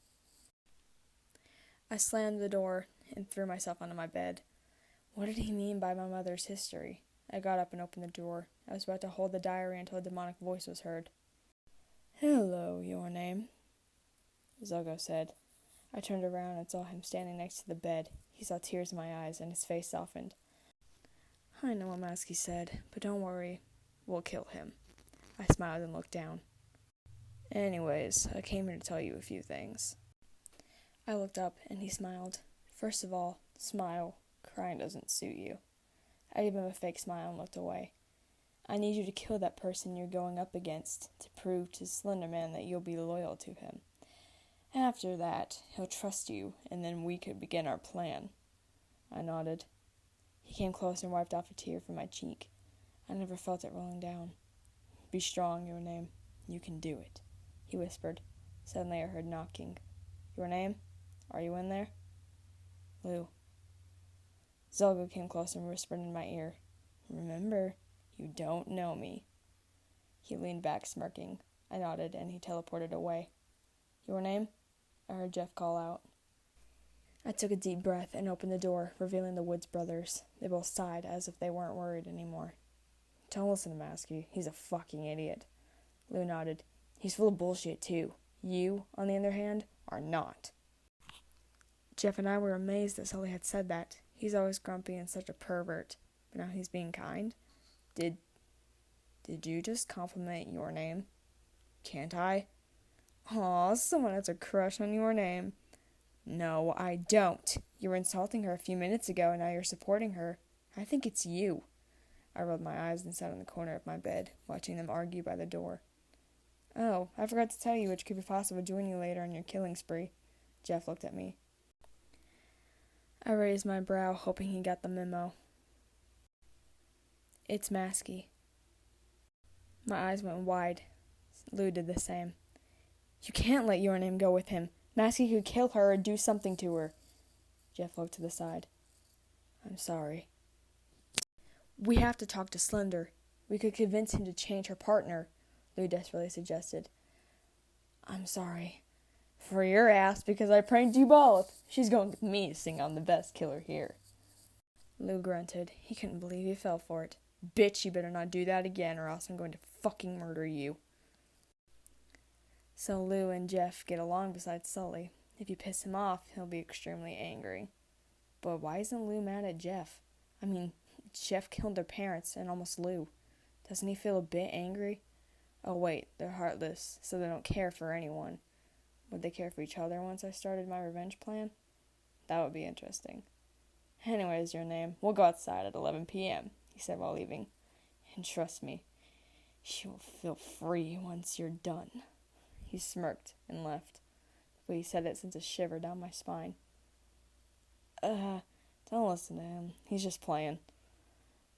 I slammed the door and threw myself onto my bed. What did he mean by my mother's history? I got up and opened the drawer. I was about to hold the diary until a demonic voice was heard. Hello, your name, Zogo said. I turned around and saw him standing next to the bed. He saw tears in my eyes and his face softened. I know what Maskey said, but don't worry. We'll kill him. I smiled and looked down. Anyways, I came here to tell you a few things. I looked up and he smiled. First of all, smile. Crying doesn't suit you. I gave him a fake smile and looked away. I need you to kill that person you're going up against to prove to Slenderman that you'll be loyal to him. After that, he'll trust you, and then we could begin our plan. I nodded. He came closer and wiped off a tear from my cheek. I never felt it rolling down. Be strong, your name. You can do it, he whispered. Suddenly I heard knocking. Your name? Are you in there? Lou. Zelga came closer and whispered in my ear. Remember, you don't know me. He leaned back, smirking. I nodded, and he teleported away. Your name? I heard Jeff call out. I took a deep breath and opened the door, revealing the Woods brothers. They both sighed, as if they weren't worried anymore. Don't listen to Maskey. He's a fucking idiot. Lou nodded. He's full of bullshit, too. You, on the other hand, are not. Jeff and I were amazed that Sully had said that. He's always grumpy and such a pervert. But now he's being kind. Did you just compliment your name? Can't I? Aw, someone has a crush on your name. No, I don't. You were insulting her a few minutes ago, and now you're supporting her. I think it's you. I rolled my eyes and sat in the corner of my bed, watching them argue by the door. Oh, I forgot to tell you which creepypasta will join you later on your killing spree. Jeff looked at me. I raised my brow, hoping he got the memo. It's Maskey. My eyes went wide. Lou did the same. You can't let your name go with him. Maskey could kill her or do something to her. Jeff looked to the side. I'm sorry. We have to talk to Slender. We could convince him to change her partner, Lou desperately suggested. I'm sorry. For your ass, because I pranked you both. She's going with me to sing I'm the best killer here. Lou grunted. He couldn't believe he fell for it. Bitch, you better not do that again, or else I'm going to fucking murder you. So Lou and Jeff get along besides Sully. If you piss him off, he'll be extremely angry. But why isn't Lou mad at Jeff? I mean, Jeff killed their parents and almost Lou. Doesn't he feel a bit angry? Oh wait, they're heartless, so they don't care for anyone. Would they care for each other once I started my revenge plan? That would be interesting. Anyways, your name. We'll go outside at 11 p.m., he said while leaving. And trust me, you will feel free once you're done. He smirked and left. The way he said it sent a shiver down my spine. Don't listen to him. He's just playing,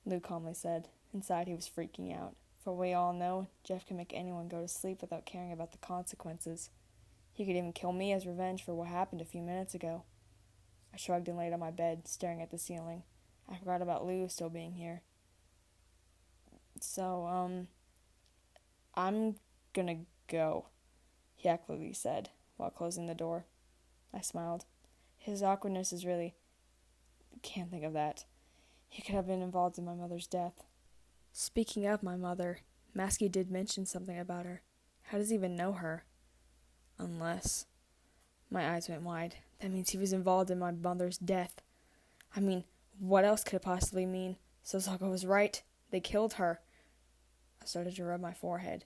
Lou calmly said. Inside, he was freaking out. For we all know, Jeff can make anyone go to sleep without caring about the consequences. He could even kill me as revenge for what happened a few minutes ago. I shrugged and laid on my bed, staring at the ceiling. I forgot about Lou still being here. So, I'm gonna go, he awkwardly said, while closing the door. I smiled. His awkwardness is really... Can't think of that. He could have been involved in my mother's death. Speaking of my mother, Maskey did mention something about her. How does he even know her? Unless... My eyes went wide. That means he was involved in my mother's death. I mean, what else could it possibly mean? So Zelga was right. They killed her. I started to rub my forehead.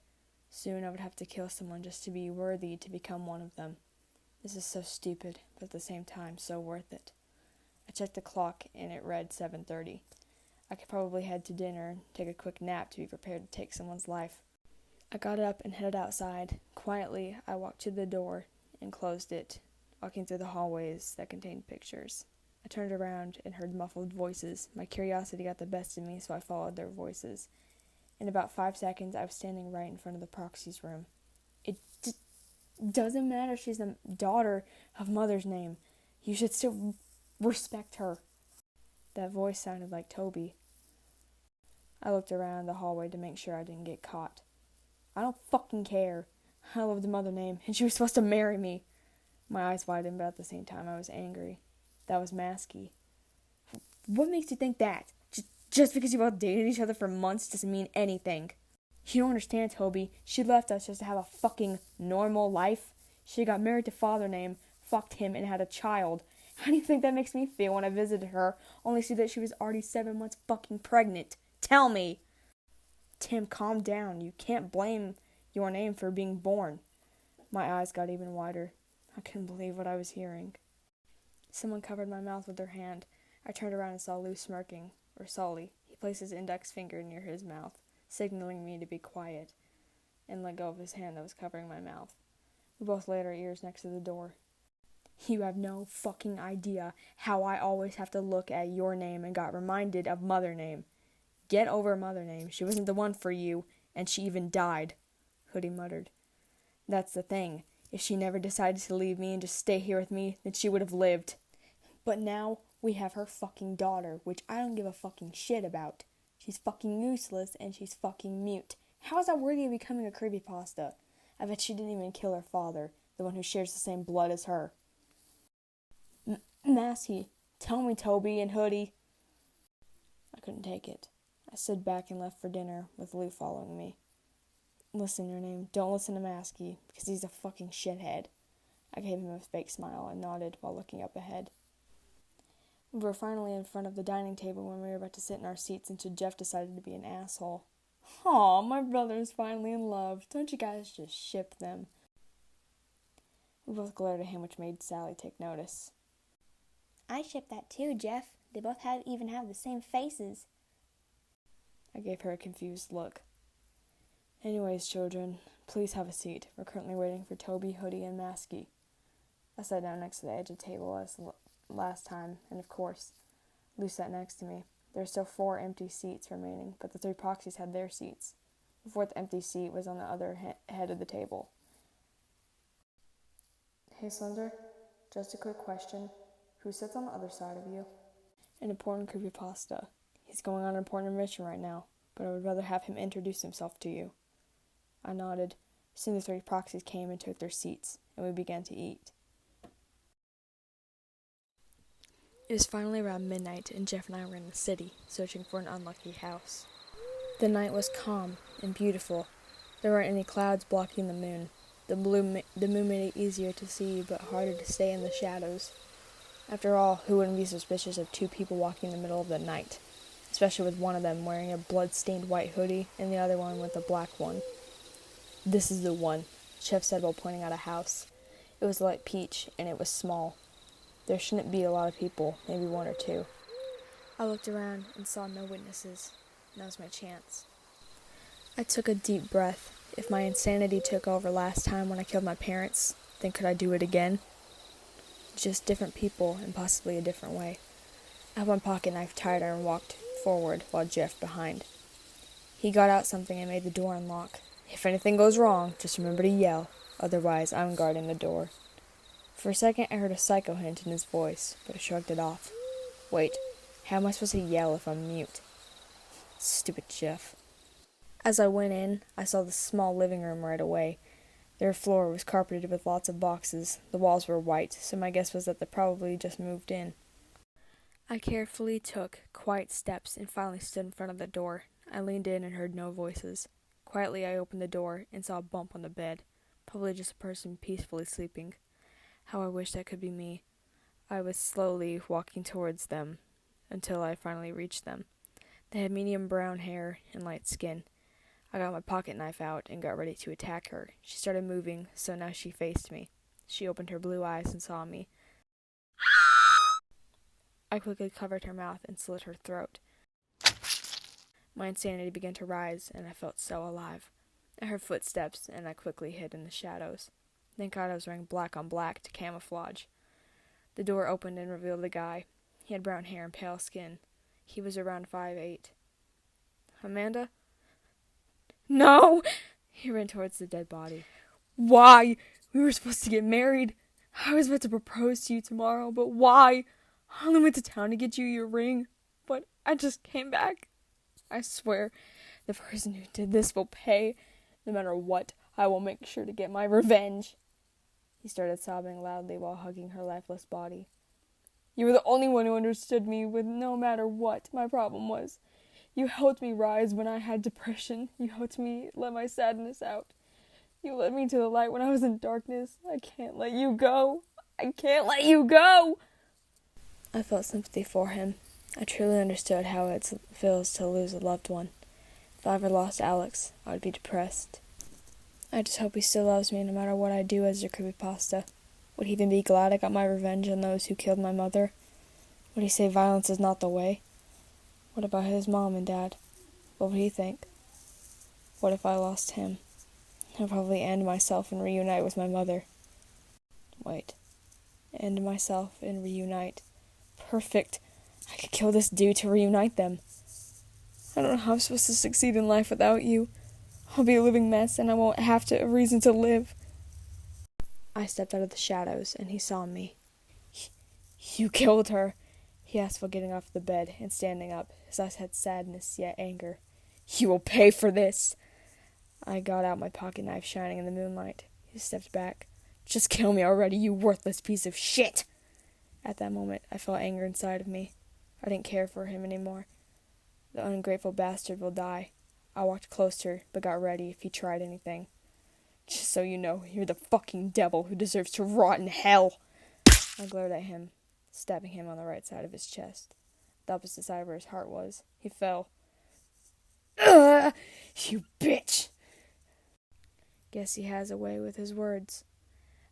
Soon I would have to kill someone just to be worthy to become one of them. This is so stupid, but at the same time, so worth it. I checked the clock, and it read 7:30. I could probably head to dinner and take a quick nap to be prepared to take someone's life. I got up and headed outside. Quietly, I walked to the door and closed it, walking through the hallways that contained pictures. I turned around and heard muffled voices. My curiosity got the best of me, so I followed their voices. In about 5 seconds, I was standing right in front of the proxy's room. It doesn't matter she's the daughter of Mother's name. You should still respect her. That voice sounded like Toby. I looked around the hallway to make sure I didn't get caught. I don't fucking care. I love the Mother name, and she was supposed to marry me. My eyes widened, but at the same time I was angry. That was Maskey. What makes you think that? Just because you both dated each other for months doesn't mean anything. You don't understand, Toby. She left us just to have a fucking normal life. She got married to Father Name, fucked him, and had a child. How do you think that makes me feel when I visited her, only see that she was already 7 months fucking pregnant? Tell me! Tim, calm down. You can't blame your name for being born. My eyes got even wider. I couldn't believe what I was hearing. Someone covered my mouth with their hand. I turned around and saw Lou smirking, or Sully. He placed his index finger near his mouth, signaling me to be quiet, and let go of his hand that was covering my mouth. We both laid our ears next to the door. You have no fucking idea how I always have to look at your name and got reminded of Mother Name. Get over Mother Name. She wasn't the one for you, and she even died, Hoodie muttered. That's the thing. If she never decided to leave me and just stay here with me, then she would have lived. But now we have her fucking daughter, which I don't give a fucking shit about. She's fucking useless and she's fucking mute. How is that worthy of becoming a creepypasta? I bet she didn't even kill her father, the one who shares the same blood as her. Maskey, tell me, Toby and Hoodie. I couldn't take it. I stood back and left for dinner, with Lou following me. Listen, your name, don't listen to Maskey, because he's a fucking shithead. I gave him a fake smile and nodded while looking up ahead. We were finally in front of the dining table when we were about to sit in our seats until Jeff decided to be an asshole. Aw, my brother's finally in love. Don't you guys just ship them? We both glared at him, which made Sally take notice. I ship that too, Jeff. They both even have the same faces. I gave her a confused look. Anyways, children, please have a seat. We're currently waiting for Toby, Hoodie, and Maskey. I sat down next to the edge of the table as last time, and of course, Lou sat next to me. There were still 4 empty seats remaining, but the 3 proxies had their seats. The 4th empty seat was on the other head of the table. Hey, Slender, just a quick question. Who sits on the other side of you? An important creepypasta. He's going on an important mission right now, but I would rather have him introduce himself to you. I nodded. Soon the 3 proxies came and took their seats, and we began to eat. It was finally around midnight, and Jeff and I were in the city, searching for an unlucky house. The night was calm and beautiful. There weren't any clouds blocking the moon. The moon made it easier to see, but harder to stay in the shadows. After all, who wouldn't be suspicious of 2 people walking in the middle of the night, especially with one of them wearing a blood-stained white hoodie and the other one with a black one? This is the one, Jeff said while pointing out a house. It was light peach, and it was small. There shouldn't be a lot of people, maybe 1 or 2. I looked around and saw no witnesses. Now's my chance. I took a deep breath. If my insanity took over last time when I killed my parents, then could I do it again? Just different people and possibly a different way. I had my pocket knife tighter and walked forward while Jeff behind. He got out something and made the door unlock. If anything goes wrong, just remember to yell. Otherwise, I'm guarding the door. For a second, I heard a psycho hint in his voice, but I shrugged it off. Wait, how am I supposed to yell if I'm mute? Stupid Jeff. As I went in, I saw the small living room right away. Their floor was carpeted with lots of boxes. The walls were white, so my guess was that they probably just moved in. I carefully took quiet steps and finally stood in front of the door. I leaned in and heard no voices. Quietly, I opened the door and saw a bump on the bed. Probably just a person peacefully sleeping. How I wish that could be me. I was slowly walking towards them until I finally reached them. They had medium brown hair and light skin. I got my pocket knife out and got ready to attack her. She started moving, so now she faced me. She opened her blue eyes and saw me. I quickly covered her mouth and slit her throat. My insanity began to rise, and I felt so alive. I heard footsteps, and I quickly hid in the shadows. Thank God I was wearing black on black to camouflage. The door opened and revealed a guy. He had brown hair and pale skin. He was around 5'8". Amanda? No! He ran towards the dead body. Why? We were supposed to get married. I was about to propose to you tomorrow, but why? I only went to town to get you your ring, but I just came back. I swear, the person who did this will pay. No matter what, I will make sure to get my revenge. He started sobbing loudly while hugging her lifeless body. You were the only one who understood me with no matter what my problem was. You helped me rise when I had depression. You helped me let my sadness out. You led me to the light when I was in darkness. I can't let you go. I can't let you go! I felt sympathy for him. I truly understood how it feels to lose a loved one. If I ever lost Alex, I would be depressed. I just hope he still loves me no matter what I do as a creepypasta. Would he even be glad I got my revenge on those who killed my mother? Would he say violence is not the way? What about his mom and dad? What would he think? What if I lost him? I'd probably end myself and reunite with my mother. Wait. and myself and reunite. Perfect. I could kill this dude to reunite them. I don't know how I'm supposed to succeed in life without you. I'll be a living mess and I won't have a reason to live. I stepped out of the shadows and he saw me. You killed her, he asked while getting off the bed and standing up. His eyes had sadness yet anger. You will pay for this. I got out my pocket knife shining in the moonlight. He stepped back. Just kill me already, you worthless piece of shit. At that moment, I felt anger inside of me. I didn't care for him anymore. The ungrateful bastard will die. I walked closer, but got ready if he tried anything. Just so you know, you're the fucking devil who deserves to rot in hell. I glared at him, stabbing him on the right side of his chest, the opposite side where his heart was. He fell. Ugh, you bitch! Guess he has a way with his words.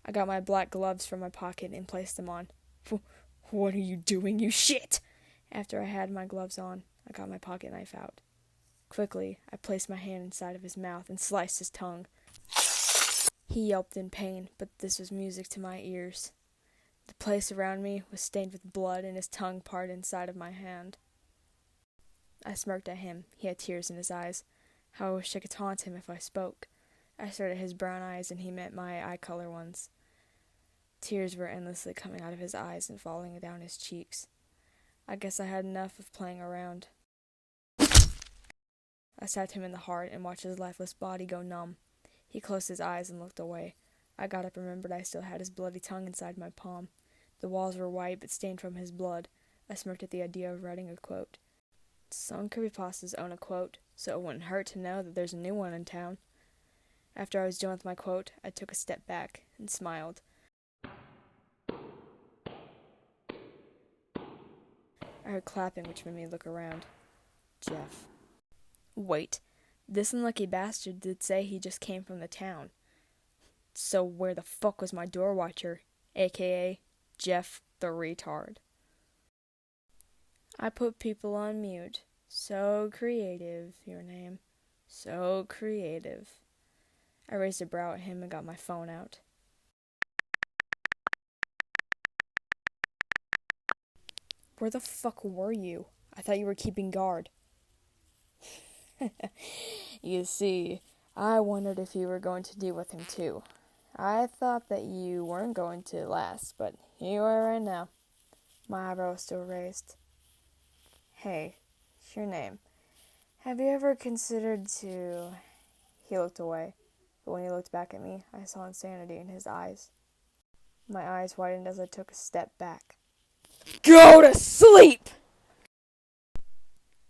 I got my black gloves from my pocket and placed them on. What are you doing, you shit? After I had my gloves on, I got my pocket knife out. Quickly, I placed my hand inside of his mouth and sliced his tongue. He yelped in pain, but this was music to my ears. The place around me was stained with blood and his tongue parted inside of my hand. I smirked at him. He had tears in his eyes. How I wished I could taunt him if I spoke. I stared at his brown eyes and he met my eye color ones. Tears were endlessly coming out of his eyes and falling down his cheeks. I guess I had enough of playing around. I stabbed him in the heart and watched his lifeless body go numb. He closed his eyes and looked away. I got up and remembered I still had his bloody tongue inside my palm. The walls were white but stained from his blood. I smirked at the idea of writing a quote. Some creepypastas own a quote, so it wouldn't hurt to know that there's a new one in town. After I was done with my quote, I took a step back and smiled. I heard clapping, which made me look around. Jeff. Wait, this unlucky bastard did say he just came from the town. So where the fuck was my door watcher, aka Jeff the retard? I put people on mute. So creative, your name. So creative. I raised a brow at him and got my phone out. Where the fuck were you? I thought you were keeping guard. You see, I wondered if you were going to deal with him too. I thought that you weren't going to last, but here you are right now. My eyebrow was still raised. Hey, your name. Have you ever considered to... He looked away, but when he looked back at me, I saw insanity in his eyes. My eyes widened as I took a step back. Go to sleep!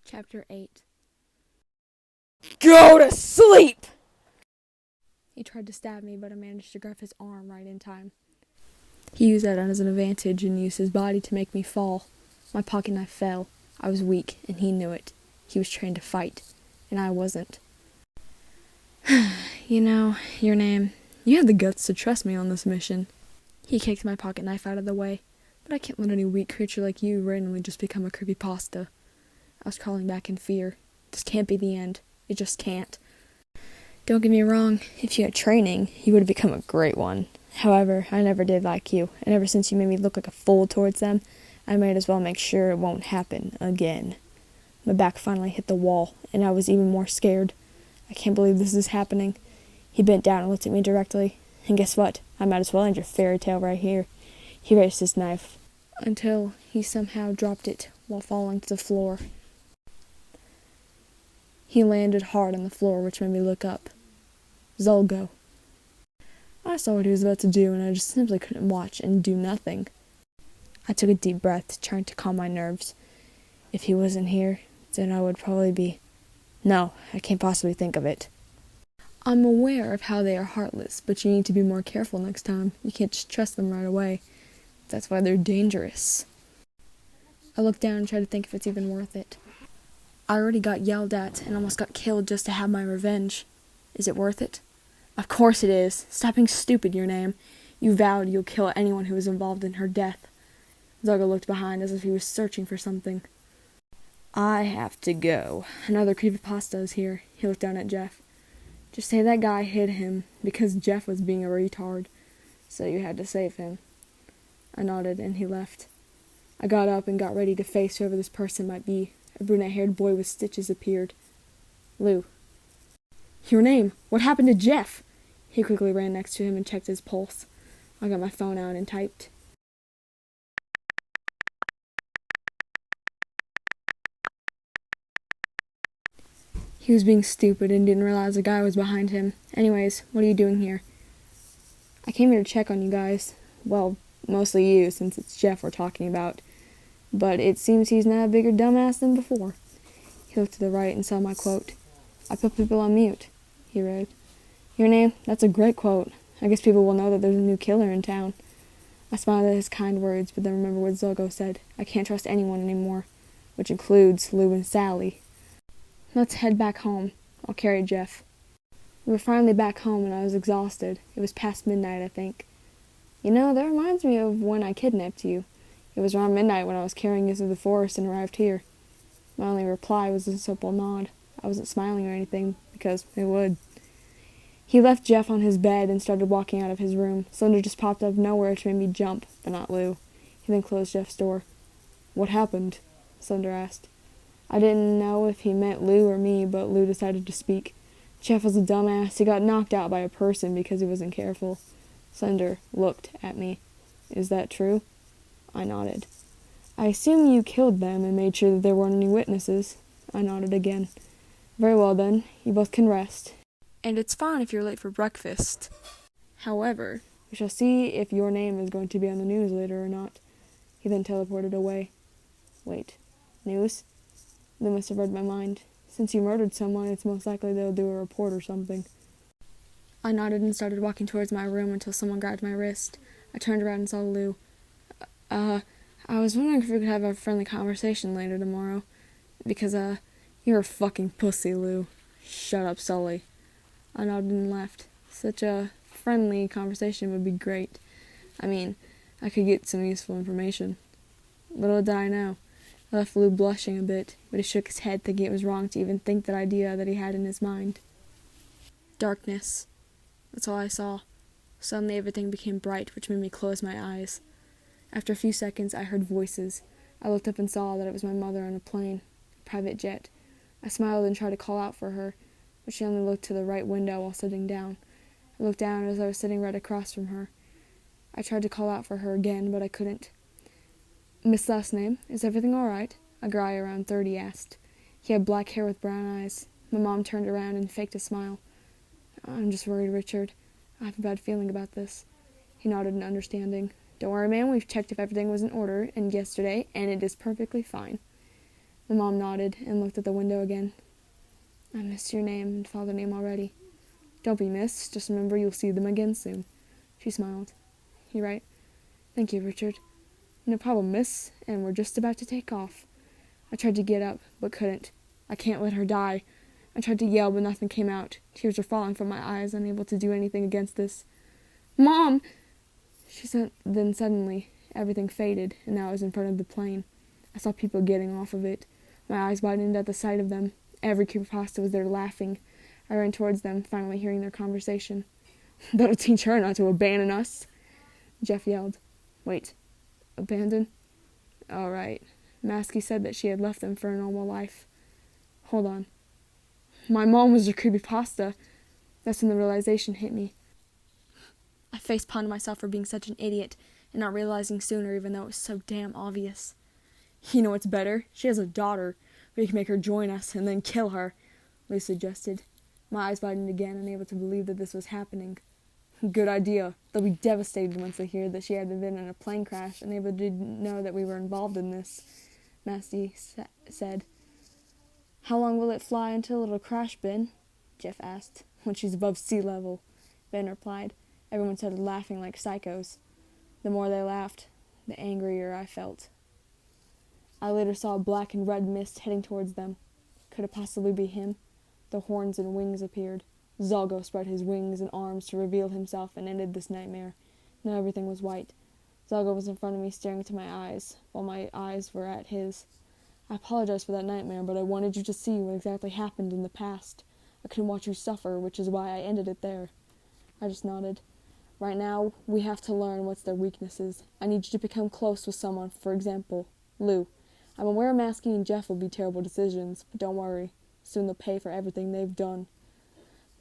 Chapter 8. Go to sleep! He tried to stab me, but I managed to grab his arm right in time. He used that as an advantage and used his body to make me fall. My pocket knife fell. I was weak, and he knew it. He was trained to fight, and I wasn't. You know, your name. You had the guts to trust me on this mission. He kicked my pocket knife out of the way, but I can't let any weak creature like you randomly just become a creepypasta. I was crawling back in fear. This can't be the end. It just can't. Don't get me wrong, if you had training, you would have become a great one. However, I never did like you, and ever since you made me look like a fool towards them, I might as well make sure it won't happen again. My back finally hit the wall, and I was even more scared. I can't believe this is happening. He bent down and looked at me directly, and guess what? I might as well end your fairy tale right here. He raised his knife, until he somehow dropped it while falling to the floor. He landed hard on the floor, which made me look up. Zolgo. I saw what he was about to do, and I just simply couldn't watch and do nothing. I took a deep breath, trying to calm my nerves. If he wasn't here, then I would probably be... No, I can't possibly think of it. I'm aware of how they are heartless, but you need to be more careful next time. You can't just trust them right away. That's why they're dangerous. I looked down and tried to think if it's even worth it. I already got yelled at and almost got killed just to have my revenge. Is it worth it? Of course it is. Stop being stupid, your name. You vowed you'll kill anyone who was involved in her death. Zolgo looked behind as if he was searching for something. I have to go. Another creepypasta is here. He looked down at Jeff. Just say that guy hid him because Jeff was being a retard, so you had to save him. I nodded, and he left. I got up and got ready to face whoever this person might be. A brunette-haired boy with stitches appeared. Lou. Your name? What happened to Jeff? He quickly ran next to him and checked his pulse. I got my phone out and typed. He was being stupid and didn't realize a guy was behind him. Anyways, what are you doing here? I came here to check on you guys. Well, mostly you, since it's Jeff we're talking about. But it seems he's not a bigger dumbass than before. He looked to the right and saw my quote. I put people on mute, he read. Your name? That's a great quote. I guess people will know that there's a new killer in town. I smiled at his kind words, but then remembered what Zogo said. I can't trust anyone anymore, which includes Lou and Sally. Let's head back home. I'll carry Jeff. We were finally back home, and I was exhausted. It was past midnight, I think. You know, that reminds me of when I kidnapped you. It was around midnight when I was carrying you through the forest and arrived here. My only reply was a simple nod. I wasn't smiling or anything, because it would. He left Jeff on his bed and started walking out of his room. Slender just popped out of nowhere to make me jump, but not Lou. He then closed Jeff's door. What happened? Slender asked. I didn't know if he meant Lou or me, but Lou decided to speak. Jeff was a dumbass. He got knocked out by a person because he wasn't careful. Slender looked at me. Is that true? I nodded. I assume you killed them and made sure that there weren't any witnesses. I nodded again. Very well then, you both can rest. And it's fine if you're late for breakfast. However, we shall see if your name is going to be on the news later or not. He then teleported away. Wait, news? They must have read my mind. Since you murdered someone, it's most likely they'll do a report or something. I nodded and started walking towards my room until someone grabbed my wrist. I turned around and saw Lou. I was wondering if we could have a friendly conversation later tomorrow. Because, you're a fucking pussy, Lou. Shut up, Sully. I nodded and left. Such a friendly conversation would be great. I mean, I could get some useful information. Little did I know. I left Lou blushing a bit, but he shook his head, thinking it was wrong to even think that idea that he had in his mind. Darkness. That's all I saw. Suddenly everything became bright, which made me close my eyes. After a few seconds, I heard voices. I looked up and saw that it was my mother on a plane, a private jet. I smiled and tried to call out for her, but she only looked to the right window while sitting down. I looked down as I was sitting right across from her. I tried to call out for her again, but I couldn't. Miss Last Name, is everything all right? A guy around 30 asked. He had black hair with brown eyes. My mom turned around and faked a smile. I'm just worried, Richard. I have a bad feeling about this. He nodded in understanding. Don't worry, ma'am. We've checked if everything was in order and yesterday, and it is perfectly fine. My mom nodded and looked at the window again. I missed your name and father name already. Don't be missed. Just remember you'll see them again soon. She smiled. You're right. Thank you, Richard. No problem, miss, and we're just about to take off. I tried to get up, but couldn't. I can't let her die. I tried to yell, but nothing came out. Tears were falling from my eyes, unable to do anything against this. Mom! Then suddenly, everything faded, and I was in front of the plane. I saw people getting off of it. My eyes widened at the sight of them. Every creepypasta was there laughing. I ran towards them, finally hearing their conversation. That'll teach her not to abandon us, Jeff yelled. Wait, abandon? All right. Masky said that she had left them for a normal life. Hold on. My mom was a creepypasta. That's when the realization hit me. I face-palmed myself for being such an idiot and not realizing sooner, even though it was so damn obvious. You know what's better? She has a daughter. We can make her join us and then kill her, Lou suggested. My eyes widened again, unable to believe that this was happening. Good idea. They'll be devastated once they hear that she had been in a plane crash and they didn't know that we were involved in this, Masty said. How long will it fly until it'll crash, Ben? Jeff asked. When she's above sea level, Ben replied. Everyone started laughing like psychos. The more they laughed, the angrier I felt. I later saw a black and red mist heading towards them. Could it possibly be him? The horns and wings appeared. Zalgo spread his wings and arms to reveal himself and ended this nightmare. Now everything was white. Zalgo was in front of me, staring into my eyes, while my eyes were at his. I apologize for that nightmare, but I wanted you to see what exactly happened in the past. I couldn't watch you suffer, which is why I ended it there. I just nodded. Right now, we have to learn what's their weaknesses. I need you to become close with someone, for example, Lou. I'm aware Masky and Jeff will be terrible decisions, but don't worry. Soon they'll pay for everything they've done.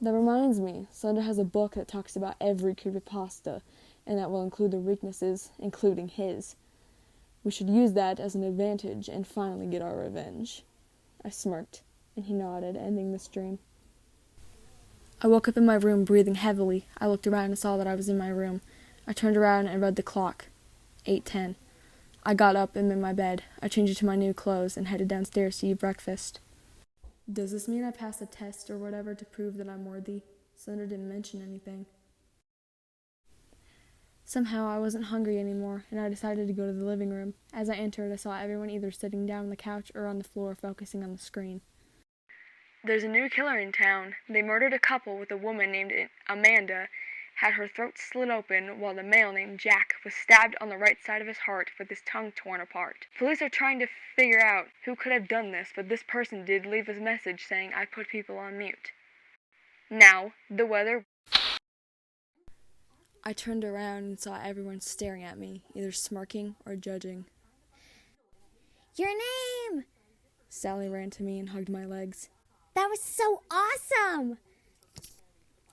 That reminds me, Slender has a book that talks about every creepypasta, and that will include their weaknesses, including his. We should use that as an advantage and finally get our revenge. I smirked, and he nodded, ending the stream. I woke up in my room breathing heavily. I looked around and saw that I was in my room. I turned around and read the clock. 8:10. I got up and made my bed. I changed into my new clothes and headed downstairs to eat breakfast. Does this mean I passed a test or whatever to prove that I'm worthy? Slender didn't mention anything. Somehow I wasn't hungry anymore, and I decided to go to the living room. As I entered, I saw everyone either sitting down on the couch or on the floor focusing on the screen. There's a new killer in town. They murdered a couple with a woman named Amanda, had her throat slit open, while the male named Jack was stabbed on the right side of his heart with his tongue torn apart. Police are trying to figure out who could have done this, but this person did leave a message saying I put people on mute. Now, the weather... I turned around and saw everyone staring at me, either smirking or judging. Your name! Sally ran to me and hugged my legs. That was so awesome!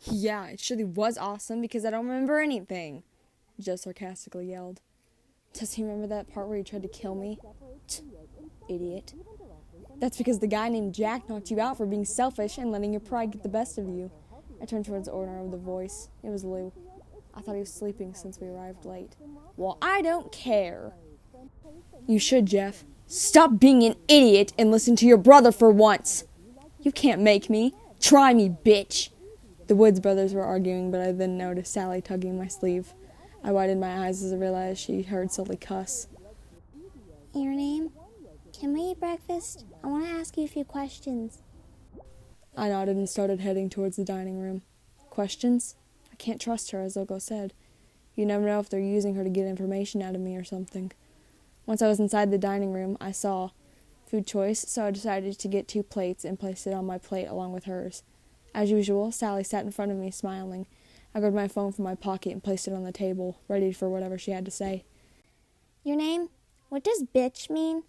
Yeah, it surely was awesome because I don't remember anything, Joe sarcastically yelled. Does he remember that part where he tried to kill me? Idiot. That's because the guy named Jack knocked you out for being selfish and letting your pride get the best of you. I turned towards the owner of the voice. It was Lou. I thought he was sleeping since we arrived late. Well, I don't care. You should, Jeff. Stop being an idiot and listen to your brother for once. You can't make me. Try me, bitch. The Woods brothers were arguing, but I then noticed Sally tugging my sleeve. I widened my eyes as I realized she heard Sully cuss. Your name? Can we eat breakfast? I want to ask you a few questions. I nodded and started heading towards the dining room. Questions? I can't trust her, as Ogo said. You never know if they're using her to get information out of me or something. Once I was inside the dining room, I saw food choice, so I decided to get 2 plates and place it on my plate along with hers. As usual, Sally sat in front of me, smiling. I grabbed my phone from my pocket and placed it on the table, ready for whatever she had to say. Your name? What does bitch mean?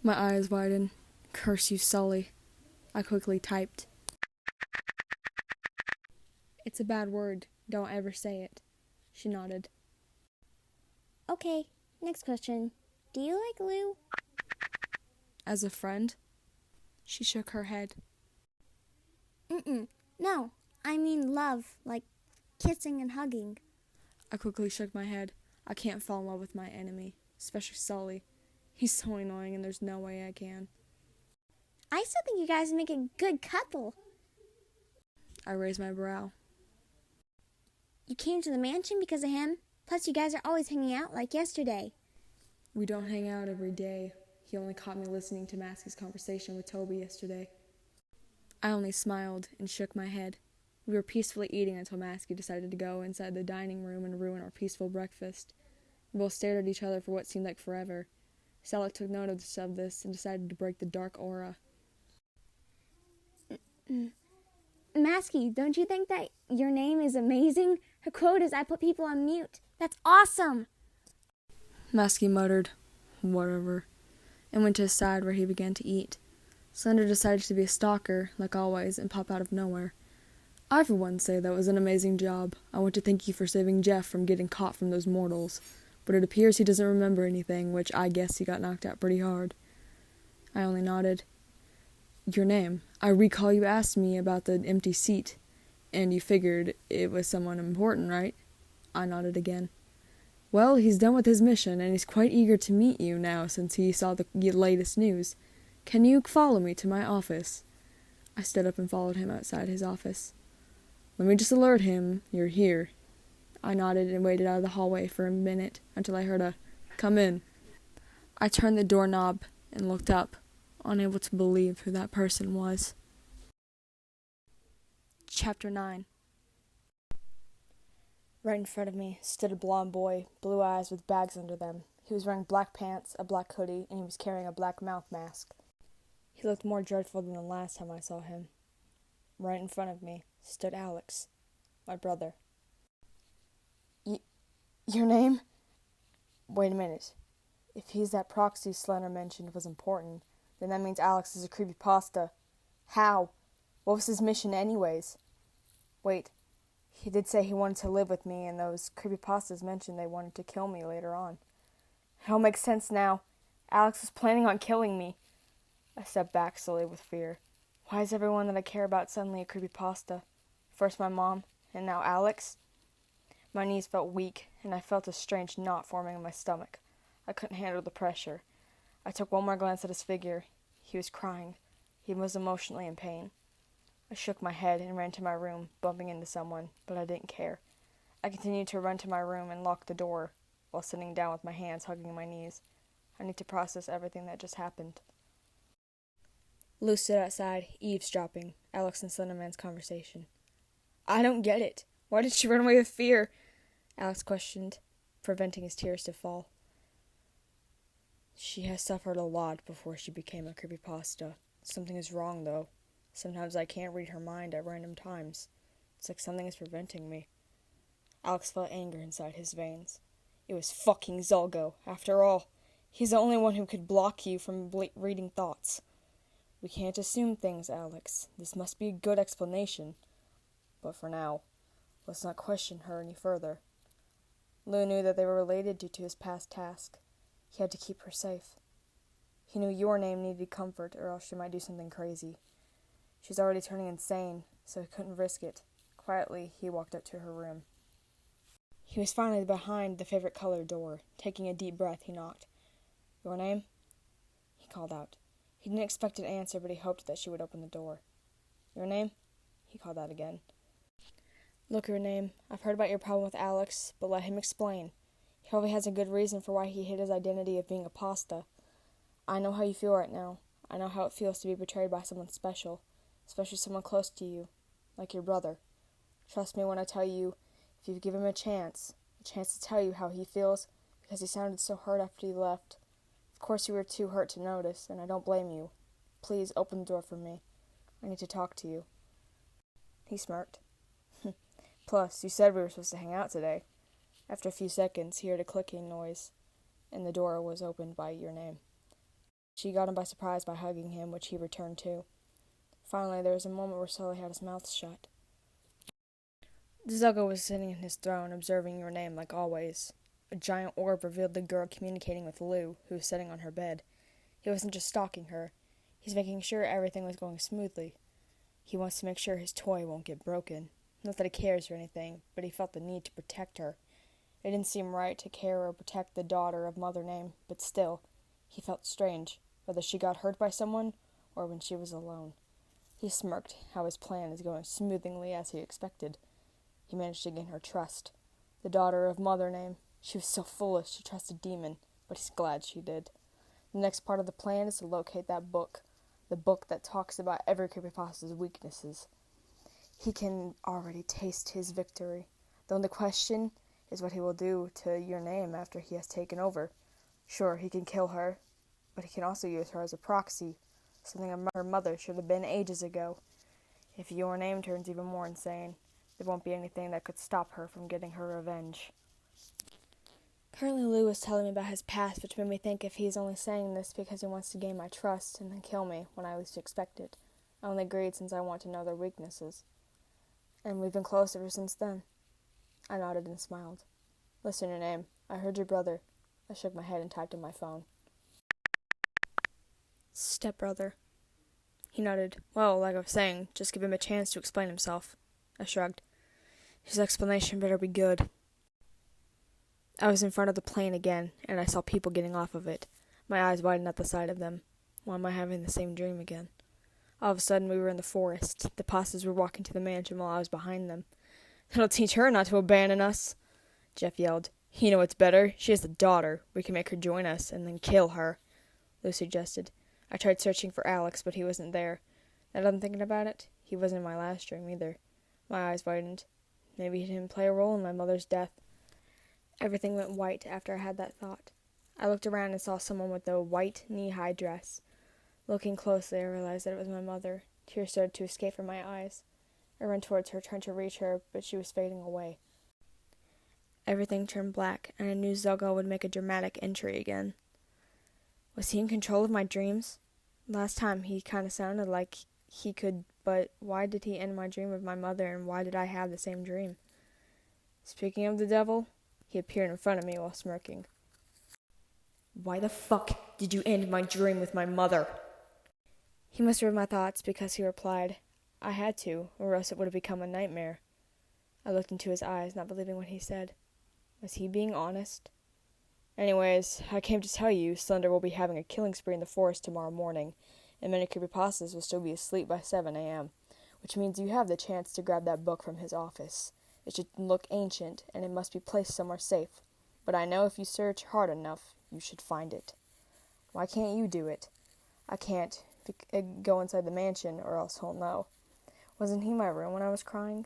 My eyes widened. Curse you, Sully. I quickly typed. It's a bad word. Don't ever say it. She nodded. Okay, next question. Do you like Lou? As a friend? She shook her head. No, I mean love, like kissing and hugging. I quickly shook my head. I can't fall in love with my enemy, especially Sully. He's so annoying and there's no way I can. I still think you guys make a good couple. I raised my brow. You came to the mansion because of him? Plus you guys are always hanging out like yesterday. We don't hang out every day. He only caught me listening to Masky's conversation with Toby yesterday. I only smiled and shook my head. We were peacefully eating until Masky decided to go inside the dining room and ruin our peaceful breakfast. We both stared at each other for what seemed like forever. Sally took note of this and decided to break the dark aura. Masky, don't you think that your name is amazing? Her quote is, I put people on mute. That's awesome! Masky muttered, whatever, and went to his side where he began to eat. Slender decided to be a stalker, like always, and pop out of nowhere. I, for one, say that was an amazing job. I want to thank you for saving Jeff from getting caught from those mortals. But it appears he doesn't remember anything, which I guess he got knocked out pretty hard. I only nodded. Your name. I recall you asked me about the empty seat, and you figured it was someone important, right? I nodded again. Well, he's done with his mission, and he's quite eager to meet you now since he saw the latest news. Can you follow me to my office? I stood up and followed him outside his office. Let me just alert him you're here. I nodded and waited out of the hallway for a minute until I heard a, come in. I turned the doorknob and looked up, unable to believe who that person was. Chapter 9. Right in front of me stood a blond boy, blue eyes with bags under them. He was wearing black pants, a black hoodie, and he was carrying a black mouth mask. He looked more dreadful than the last time I saw him. Right in front of me stood Alex, my brother. Your name? Wait a minute. If he's that proxy Slender mentioned was important, then that means Alex is a creepypasta. How? What was his mission anyways? Wait, he did say he wanted to live with me, and those creepypastas mentioned they wanted to kill me later on. It all makes sense now. Alex was planning on killing me. I stepped back slowly with fear. Why is everyone that I care about suddenly a creepypasta? First my mom, and now Alex? My knees felt weak, and I felt a strange knot forming in my stomach. I couldn't handle the pressure. I took one more glance at his figure. He was crying. He was emotionally in pain. I shook my head and ran to my room, bumping into someone, but I didn't care. I continued to run to my room and lock the door, while sitting down with my hands hugging my knees. I need to process everything that just happened. Lou stood outside, eavesdropping Alex and Slenderman's conversation. I don't get it. Why did she run away with fear? Alex questioned, preventing his tears to fall. She has suffered a lot before she became a creepypasta. Something is wrong, though. Sometimes I can't read her mind at random times. It's like something is preventing me. Alex felt anger inside his veins. It was fucking Zolgo, after all. He's the only one who could block you from reading thoughts. We can't assume things, Alex. This must be a good explanation. But for now, let's not question her any further. Lou knew that they were related due to his past task. He had to keep her safe. He knew your name needed comfort, or else she might do something crazy. She's already turning insane, so he couldn't risk it. Quietly, he walked up to her room. He was finally behind the favorite color door. Taking a deep breath, he knocked. Your name? He called out. He didn't expect an answer, but he hoped that she would open the door. Your name? He called out again. Look, your name. I've heard about your problem with Alex, but let him explain. He probably has a good reason for why he hid his identity of being a pasta. I know how you feel right now. I know how it feels to be betrayed by someone special, especially someone close to you, like your brother. Trust me when I tell you, if you give him a chance to tell you how he feels, because he sounded so hurt after you left. Of course you were too hurt to notice, and I don't blame you. Please open the door for me. I need to talk to you. He smirked. Plus, you said we were supposed to hang out today. After a few seconds, he heard a clicking noise, and the door was opened by your name. She got him by surprise by hugging him, which he returned to. Finally, there was a moment where Sully had his mouth shut. Zuggo was sitting in his throne, observing your name like always. A giant orb revealed the girl communicating with Lou, who was sitting on her bed. He wasn't just stalking her. He's making sure everything was going smoothly. He wants to make sure his toy won't get broken. Not that he cares or anything, but he felt the need to protect her. It didn't seem right to care or protect the daughter of Mother Name, but still, he felt strange, whether she got hurt by someone or when she was alone. He smirked how his plan is going smoothly as he expected. He managed to gain her trust. The daughter of Mother Name. She was so foolish to trust a demon, but he's glad she did. The next part of the plan is to locate that book, the book that talks about every creepypasta's weaknesses. He can already taste his victory. The only question is what he will do to your name after he has taken over. Sure, he can kill her, but he can also use her as a proxy, something her mother should have been ages ago. If your name turns even more insane, there won't be anything that could stop her from getting her revenge. Currently, Lou was telling me about his past, which made me think if he's only saying this because he wants to gain my trust and then kill me when I least expect it. I only agreed since I want to know their weaknesses. And we've been close ever since then. I nodded and smiled. Listen, your name. I heard your brother. I shook my head and typed on my phone. Stepbrother. He nodded. Well, like I was saying, just give him a chance to explain himself. I shrugged. His explanation better be good. I was in front of the plane again, and I saw people getting off of it. My eyes widened at the sight of them. Why am I having the same dream again? All of a sudden, we were in the forest. The pastas were walking to the mansion while I was behind them. That'll teach her not to abandon us, Jeff yelled. You know what's better? She has a daughter. We can make her join us, and then kill her, Lou suggested. I tried searching for Alex, but he wasn't there. Now that I'm thinking about it, he wasn't in my last dream either. My eyes widened. Maybe he didn't play a role in my mother's death. Everything went white after I had that thought. I looked around and saw someone with a white knee-high dress. Looking closely, I realized that it was my mother. Tears started to escape from my eyes. I ran towards her, trying to reach her, but she was fading away. Everything turned black, and I knew Zelgo would make a dramatic entry again. Was he in control of my dreams? Last time he kind of sounded like he could, but why did he end my dream of my mother, and why did I have the same dream? Speaking of the devil, he appeared in front of me while smirking. Why the fuck did you end my dream with my mother? He must have read my thoughts because he replied, I had to, or else it would have become a nightmare. I looked into his eyes, not believing what he said. Was he being honest? Anyways, I came to tell you Slender will be having a killing spree in the forest tomorrow morning, and many creepypastas will still be asleep by 7 a.m., which means you have the chance to grab that book from his office. It should look ancient, and it must be placed somewhere safe. But I know if you search hard enough, you should find it. Why can't you do it? I can't go inside the mansion, or else he'll know. Wasn't he in my room when I was crying?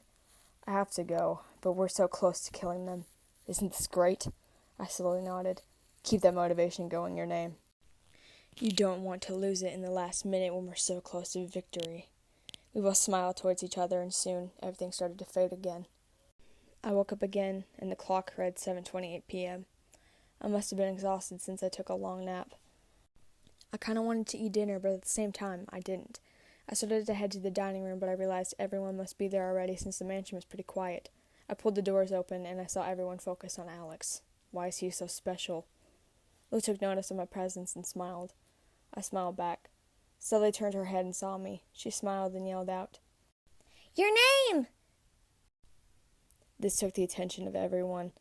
I have to go, but we're so close to killing them. Isn't this great? I slowly nodded. Keep that motivation going, your name. You don't want to lose it in the last minute when we're so close to victory. We both smiled towards each other, and soon everything started to fade again. I woke up again, and the clock read 7:28 p.m. I must have been exhausted since I took a long nap. I kind of wanted to eat dinner, but at the same time, I didn't. I started to head to the dining room, but I realized everyone must be there already since the mansion was pretty quiet. I pulled the doors open, and I saw everyone focus on Alex. Why is he so special? Lou took notice of my presence and smiled. I smiled back. Sully turned her head and saw me. She smiled and yelled out, Your name! This took the attention of everyone,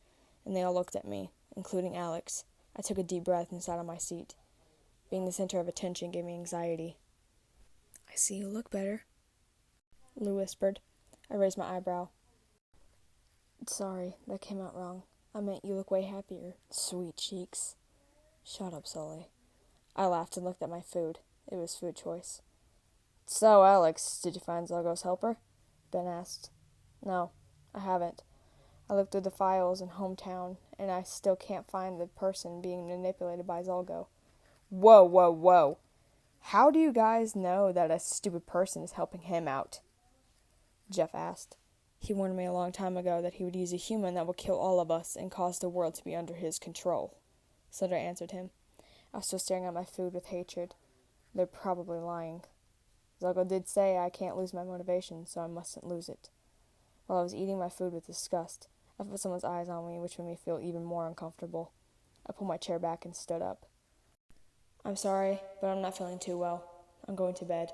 and they all looked at me, including Alex. I took a deep breath and sat on my seat. Being the center of attention gave me anxiety. I see you look better, Lou whispered. I raised my eyebrow. Sorry, that came out wrong. I meant you look way happier. Sweet cheeks. Shut up, Sully. I laughed and looked at my food. It was food choice. So, Alex, did you find Zelgo's helper? Ben asked. No, I haven't. I looked through the files in Hometown, and I still can't find the person being manipulated by Zelgo. Whoa, whoa, whoa. How do you guys know that a stupid person is helping him out? Jeff asked. He warned me a long time ago that he would use a human that will kill all of us and cause the world to be under his control. Slender answered him. I was still staring at my food with hatred. They're probably lying. Zelgo did say I can't lose my motivation, so I mustn't lose it. While I was eating my food with disgust, I felt someone's eyes on me, which made me feel even more uncomfortable. I pulled my chair back and stood up. I'm sorry, but I'm not feeling too well. I'm going to bed.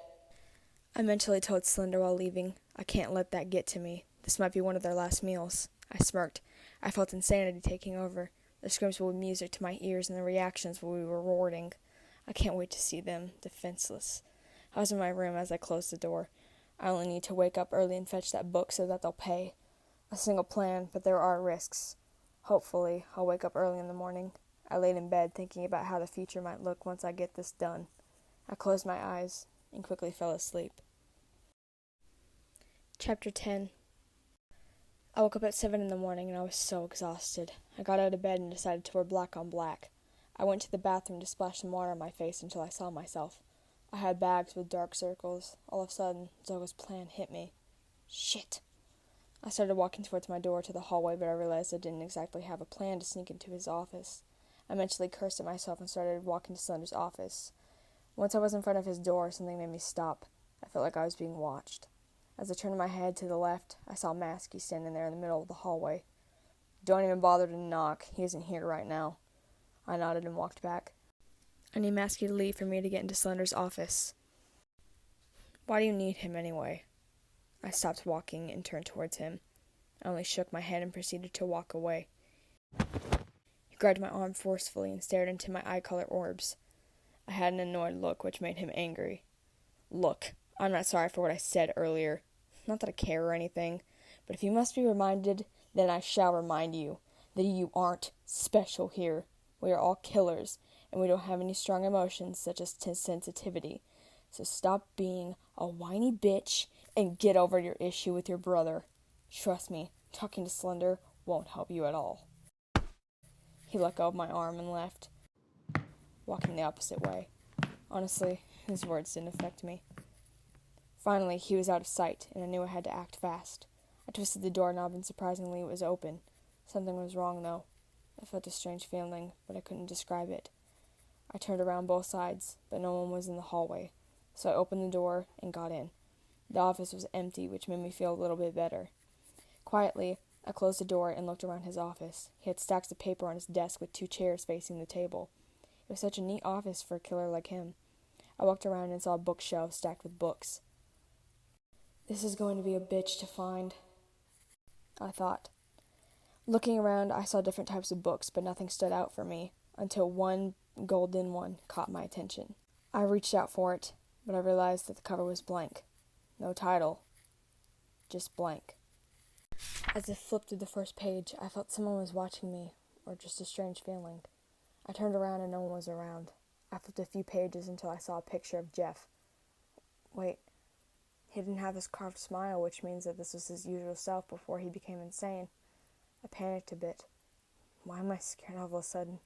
I mentally told Slender while leaving, I can't let that get to me. This might be one of their last meals. I smirked. I felt insanity taking over. The screams will be music to my ears, and the reactions will be rewarding. I can't wait to see them, defenseless. I was in my room as I closed the door. I only need to wake up early and fetch that book so that they'll pay. A single plan, but there are risks. Hopefully, I'll wake up early in the morning. I laid in bed thinking about how the future might look once I get this done. I closed my eyes and quickly fell asleep. Chapter 10. I woke up at 7 in the morning and I was so exhausted. I got out of bed and decided to wear black on black. I went to the bathroom to splash some water on my face until I saw myself. I had bags with dark circles. All of a sudden, Zelgo's plan hit me. Shit. I started walking towards my door to the hallway, but I realized I didn't exactly have a plan to sneak into his office. I mentally cursed at myself and started walking to Slender's office. Once I was in front of his door, something made me stop. I felt like I was being watched. As I turned my head to the left, I saw Masky standing there in the middle of the hallway. Don't even bother to knock. He isn't here right now. I nodded and walked back. I need Masky to leave for me to get into Slender's office. Why do you need him anyway? I stopped walking and turned towards him. I only shook my head and proceeded to walk away. He grabbed my arm forcefully and stared into my eye-color orbs. I had an annoyed look, which made him angry. Look, I'm not sorry for what I said earlier. Not that I care or anything, but if you must be reminded, then I shall remind you that you aren't special here. We are all killers, and we don't have any strong emotions such as sensitivity. So stop being a whiny bitch and get over your issue with your brother. Trust me, talking to Slender won't help you at all. He let go of my arm and left, walking the opposite way. Honestly, his words didn't affect me. Finally, he was out of sight, and I knew I had to act fast. I twisted the doorknob, and surprisingly, it was open. Something was wrong, though. I felt a strange feeling, but I couldn't describe it. I turned around both sides, but no one was in the hallway, so I opened the door and got in. The office was empty, which made me feel a little bit better. Quietly, I closed the door and looked around his office. He had stacks of paper on his desk with 2 chairs facing the table. It was such a neat office for a killer like him. I walked around and saw a bookshelf stacked with books. This is going to be a bitch to find, I thought. Looking around, I saw different types of books, but nothing stood out for me, until one golden one caught my attention. I reached out for it, but I realized that the cover was blank. No title. Just blank. As I flipped through the first page, I felt someone was watching me, or just a strange feeling. I turned around and no one was around. I flipped a few pages until I saw a picture of Jeff. Wait, he didn't have his carved smile, which means that this was his usual self before he became insane. I panicked a bit. Why am I scared all of a sudden?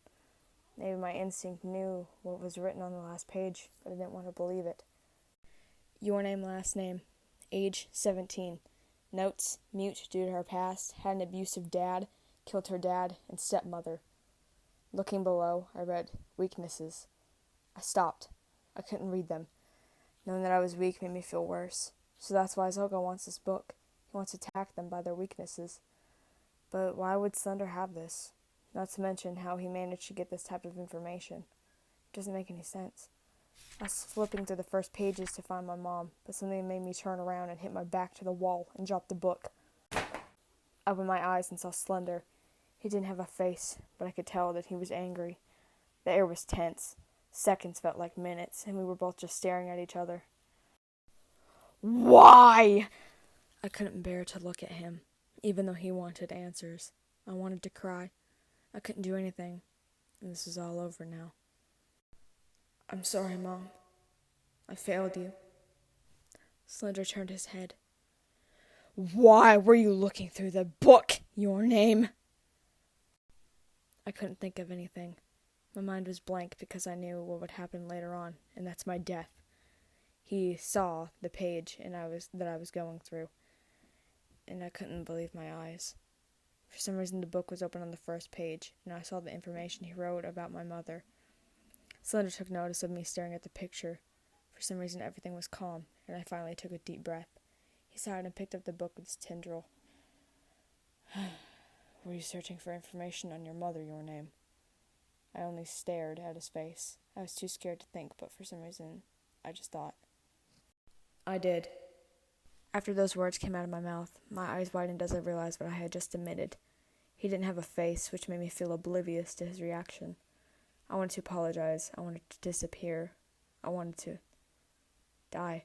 Maybe my instinct knew what was written on the last page, but I didn't want to believe it. Your name, last name. Age 17. Notes, mute due to her past, had an abusive dad, killed her dad and stepmother. Looking below, I read weaknesses. I stopped. I couldn't read them. Knowing that I was weak made me feel worse. So that's why Zoga wants this book. He wants to attack them by their weaknesses. But why would Slender have this? Not to mention how he managed to get this type of information. It doesn't make any sense. I was flipping through the first pages to find my mom, but something made me turn around and hit my back to the wall and drop the book. I opened my eyes and saw Slender. He didn't have a face, but I could tell that he was angry. The air was tense. Seconds felt like minutes, and we were both just staring at each other. Why? I couldn't bear to look at him, even though he wanted answers. I wanted to cry. I couldn't do anything, and this is all over now. I'm sorry, Mom. I failed you. Slender turned his head. Why were you looking through the book, Your Name? I couldn't think of anything. My mind was blank because I knew what would happen later on, and that's my death. He saw the page that I was going through, and I couldn't believe my eyes. For some reason, the book was open on the first page, and I saw the information he wrote about my mother. Slender took notice of me staring at the picture. For some reason, everything was calm, and I finally took a deep breath. He sighed and picked up the book with his tendril. Were you searching for information on your mother, Your Name? I only stared at his face. I was too scared to think, but for some reason, I just thought. I did. After those words came out of my mouth, my eyes widened as I realized what I had just admitted. He didn't have a face, which made me feel oblivious to his reaction. I wanted to apologize. I wanted to disappear. I wanted to die.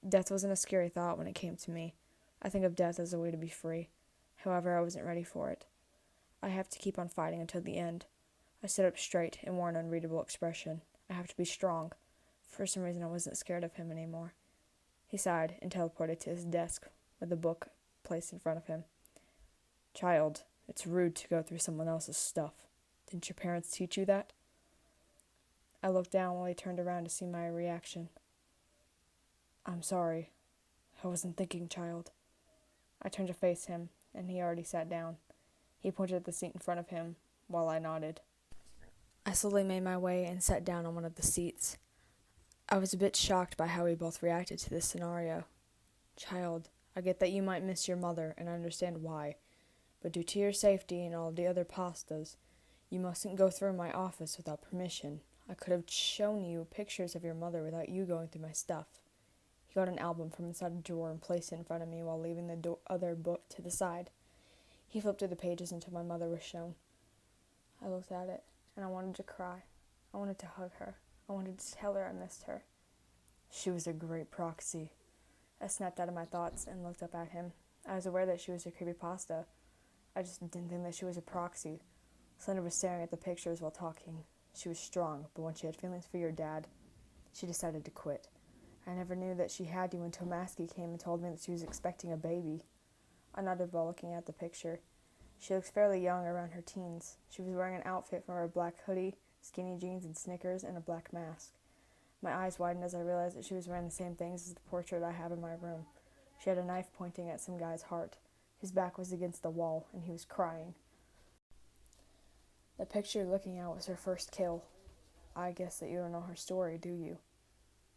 Death wasn't a scary thought when it came to me. I think of death as a way to be free. However, I wasn't ready for it. I have to keep on fighting until the end. I stood up straight and wore an unreadable expression. I have to be strong. For some reason, I wasn't scared of him anymore. He sighed and teleported to his desk with the book placed in front of him. Child, it's rude to go through someone else's stuff. Didn't your parents teach you that? I looked down while he turned around to see my reaction. I'm sorry. I wasn't thinking, child. I turned to face him, and he already sat down. He pointed at the seat in front of him, while I nodded. I slowly made my way and sat down on one of the seats. I was a bit shocked by how we both reacted to this scenario. Child, I get that you might miss your mother, and I understand why. But due to your safety and all of the other pastas, you mustn't go through my office without permission. I could have shown you pictures of your mother without you going through my stuff. He got an album from inside a drawer and placed it in front of me while leaving the other book to the side. He flipped through the pages until my mother was shown. I looked at it, and I wanted to cry. I wanted to hug her. I wanted to tell her I missed her. She was a great proxy. I snapped out of my thoughts and looked up at him. I was aware that she was a creepypasta. I just didn't think that she was a proxy. Slender was staring at the pictures while talking. She was strong, but when she had feelings for your dad, she decided to quit. I never knew that she had you until Masky came and told me that she was expecting a baby. I nodded while looking at the picture. She looks fairly young, around her teens. She was wearing an outfit from her black hoodie, skinny jeans and Snickers, and a black mask. My eyes widened as I realized that she was wearing the same things as the portrait I have in my room. She had a knife pointing at some guy's heart. His back was against the wall, and he was crying. The picture you're looking at was her first kill. I guess that you don't know her story, do you?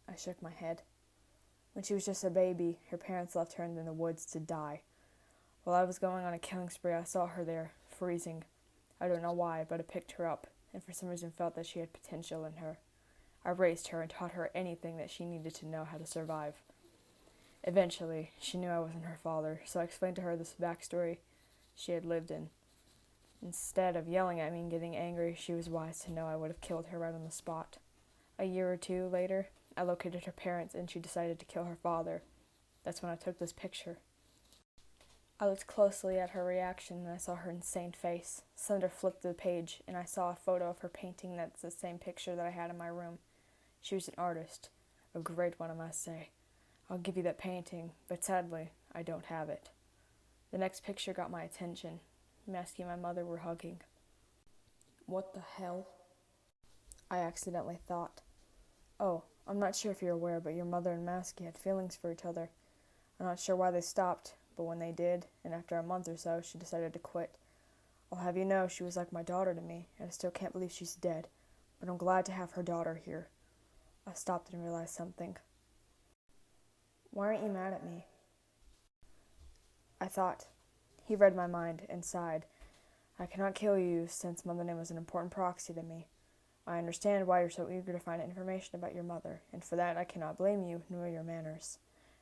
I shook my head. When she was just a baby, her parents left her in the woods to die. While I was going on a killing spree, I saw her there, freezing. I don't know why, but I picked her up, and for some reason felt that she had potential in her. I raised her and taught her anything that she needed to know how to survive. Eventually, she knew I wasn't her father, so I explained to her this backstory she had lived in. Instead of yelling at me and getting angry, she was wise to know I would have killed her right on the spot. A year or two later, I located her parents and she decided to kill her father. That's when I took this picture. I looked closely at her reaction and I saw her insane face. Sandra flipped the page and I saw a photo of her painting that's the same picture that I had in my room. She was an artist. A great one, I must say. I'll give you that painting, but sadly, I don't have it. The next picture got my attention. Masky and my mother were hugging. What the hell? I accidentally thought. Oh, I'm not sure if you're aware, but your mother and Masky had feelings for each other. I'm not sure why they stopped, but when they did, and after a month or so, she decided to quit. I'll have you know she was like my daughter to me, and I still can't believe she's dead, but I'm glad to have her daughter here. I stopped and realized something. Why aren't you mad at me? I thought. He read my mind and sighed. I cannot kill you since Mother Name was an important proxy to me. I understand why you're so eager to find out information about your mother, and for that I cannot blame you, nor your manners.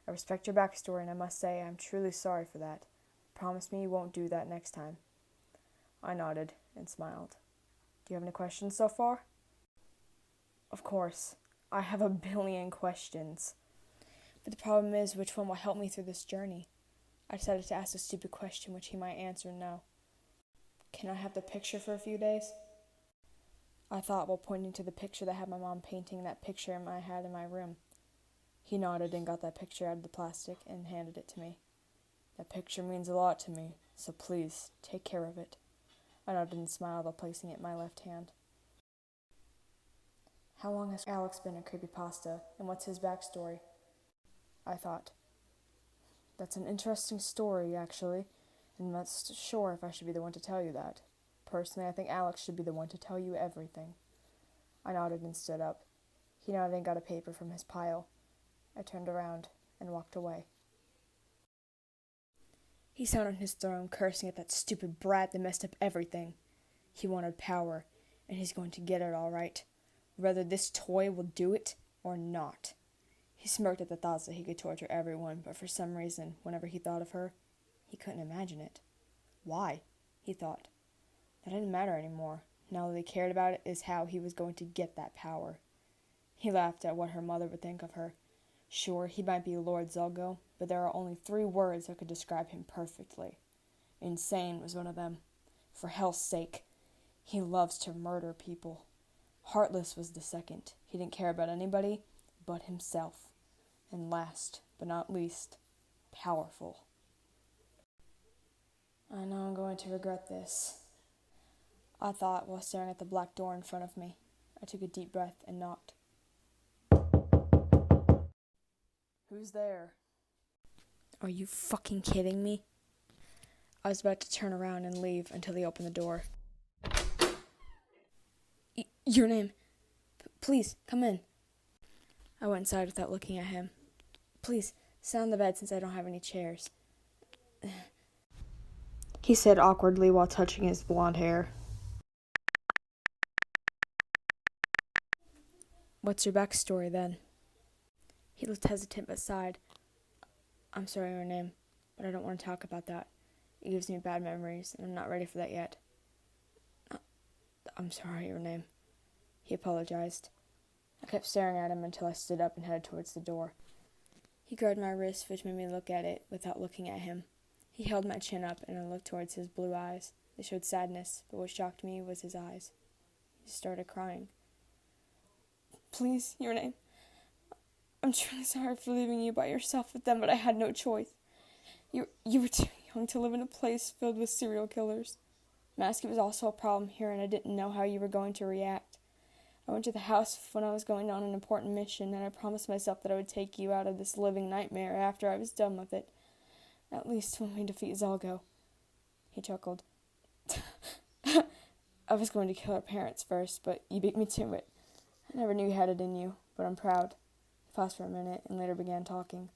I respect your backstory, and I must say I'm truly sorry for that. Promise me you won't do that next time. I nodded and smiled. Do you have any questions so far? Of course. I have a billion questions. But the problem is, which one will help me through this journey? I decided to ask a stupid question which he might answer no. Can I have the picture for a few days? I thought while pointing to the picture that had my mom painting that picture I had in my room. He nodded and got that picture out of the plastic and handed it to me. That picture means a lot to me, so please, take care of it. I nodded and smiled while placing it in my left hand. How long has Alex been a creepypasta, and what's his backstory? I thought. That's an interesting story, actually, and I'm not sure if I should be the one to tell you that. Personally, I think Alex should be the one to tell you everything. I nodded and stood up. He nodded and got a paper from his pile. I turned around and walked away. He sat on his throne, cursing at that stupid brat that messed up everything. He wanted power, and he's going to get it all right, whether this toy will do it or not. He smirked at the thoughts that he could torture everyone, but for some reason, whenever he thought of her, he couldn't imagine it. Why? He thought. That didn't matter anymore. Now all he cared about it is how he was going to get that power. He laughed at what her mother would think of her. Sure, he might be Lord Zelgo, but there are only 3 words that could describe him perfectly. Insane was one of them. For hell's sake, he loves to murder people. Heartless was the second. He didn't care about anybody but himself. And last, but not least, powerful. I know I'm going to regret this, I thought while staring at the black door in front of me. I took a deep breath and knocked. Who's there? Are you fucking kidding me? I was about to turn around and leave until he opened the door. Your name. Please, come in. I went inside without looking at him. Please, sit on the bed since I don't have any chairs. He said awkwardly while touching his blonde hair. What's your backstory then? He looked hesitant but sighed. I'm sorry, your name, but I don't want to talk about that. It gives me bad memories, and I'm not ready for that yet. I'm sorry, your name. He apologized. I kept staring at him until I stood up and headed towards the door. He grabbed my wrist, which made me look at it without looking at him. He held my chin up, and I looked towards his blue eyes. They showed sadness, but what shocked me was his eyes. He started crying. Please, your name. I'm truly sorry for leaving you by yourself with them, but I had no choice. You were too young to live in a place filled with serial killers. Masky was also a problem here, and I didn't know how you were going to react. I went to the house when I was going on an important mission, and I promised myself that I would take you out of this living nightmare after I was done with it. At least when we defeat Zalgo. He chuckled. I was going to kill our parents first, but you beat me to it. I never knew you had it in you, but I'm proud. He paused for a minute and later began talking.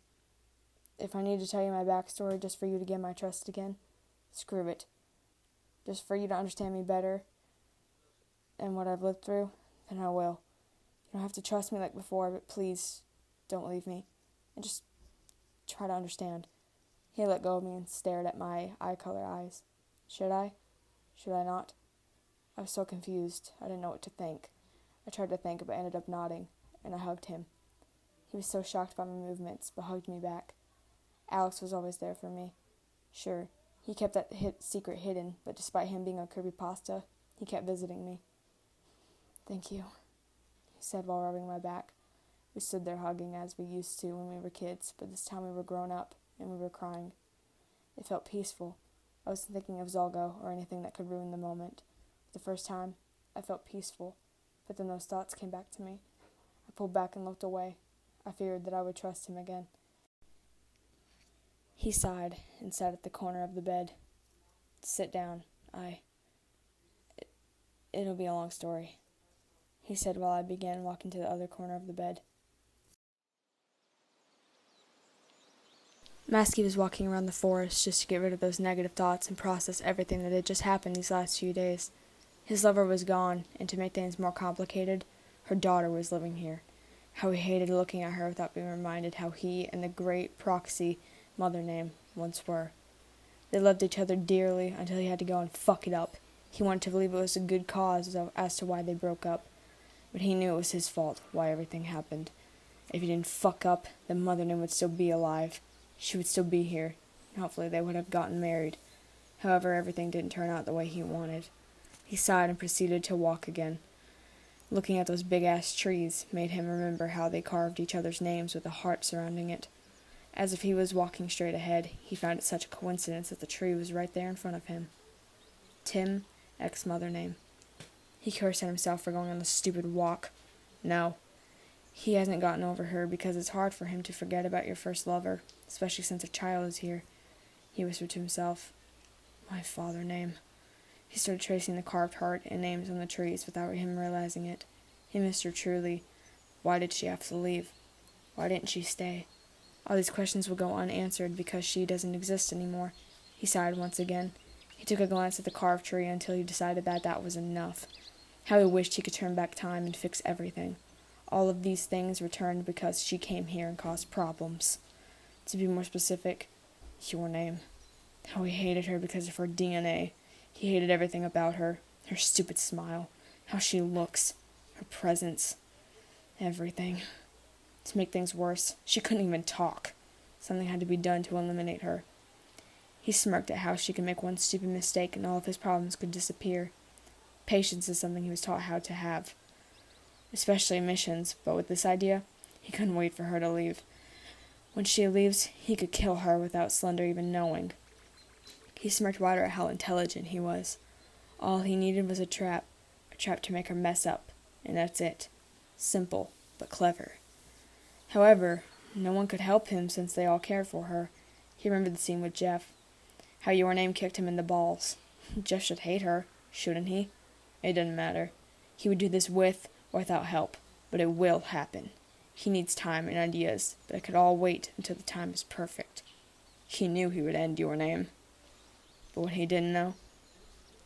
If I need to tell you my backstory just for you to gain my trust again, screw it. Just for you to understand me better and what I've lived through, then I will. You don't have to trust me like before, but please don't leave me. And just try to understand. He let go of me and stared at my eye-color eyes. Should I? Should I not? I was so confused, I didn't know what to think. I tried to think, but ended up nodding, and I hugged him. He was so shocked by my movements, but hugged me back. Alex was always there for me. Sure, he kept that secret hidden, but despite him being a creepypasta, he kept visiting me. Thank you, he said while rubbing my back. We stood there hugging as we used to when we were kids, but this time we were grown up, and we were crying. It felt peaceful. I wasn't thinking of Zalgo or anything that could ruin the moment. For the first time, I felt peaceful, but then those thoughts came back to me. I pulled back and looked away. I feared that I would trust him again. He sighed and sat at the corner of the bed. Sit down. It'll be a long story, he said while I began walking to the other corner of the bed. Masky was walking around the forest just to get rid of those negative thoughts and process everything that had just happened these last few days. His lover was gone, and to make things more complicated, her daughter was living here. How he hated looking at her without being reminded how he and the great proxy mother name once were. They loved each other dearly until he had to go and fuck it up. He wanted to believe it was a good cause as to why they broke up, but he knew it was his fault why everything happened. If he didn't fuck up, then mother name would still be alive. She would still be here, and hopefully they would have gotten married. However, everything didn't turn out the way he wanted. He sighed and proceeded to walk again. Looking at those big-ass trees made him remember how they carved each other's names with a heart surrounding it. As if he was walking straight ahead, he found it such a coincidence that the tree was right there in front of him. Tim, ex-mother name. He cursed at himself for going on the stupid walk. No, he hasn't gotten over her because it's hard for him to forget about your first lover, especially since a child is here. He whispered to himself, my father name. He started tracing the carved heart and names on the trees without him realizing it. He missed her truly. Why did she have to leave? Why didn't she stay? All these questions will go unanswered because she doesn't exist anymore. He sighed once again. He took a glance at the carved tree until he decided that that was enough. How he wished he could turn back time and fix everything. All of these things returned because she came here and caused problems. To be more specific, your name. How he hated her because of her DNA. He hated everything about her. Her stupid smile. How she looks. Her presence. Everything. To make things worse, she couldn't even talk. Something had to be done to eliminate her. He smirked at how she could make one stupid mistake and all of his problems could disappear. Patience is something he was taught how to have. Especially in missions, but with this idea, he couldn't wait for her to leave. When she leaves, he could kill her without Slender even knowing. He smirked wider at how intelligent he was. All he needed was a trap to make her mess up, and that's it. Simple, but clever. However, no one could help him since they all cared for her. He remembered the scene with Jeff. How your name kicked him in the balls. Jeff should hate her, shouldn't he? It didn't matter. He would do this with or without help, but it will happen. He needs time and ideas, but it could all wait until the time is perfect. He knew he would end your name. But what he didn't know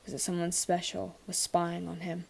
was that someone special was spying on him.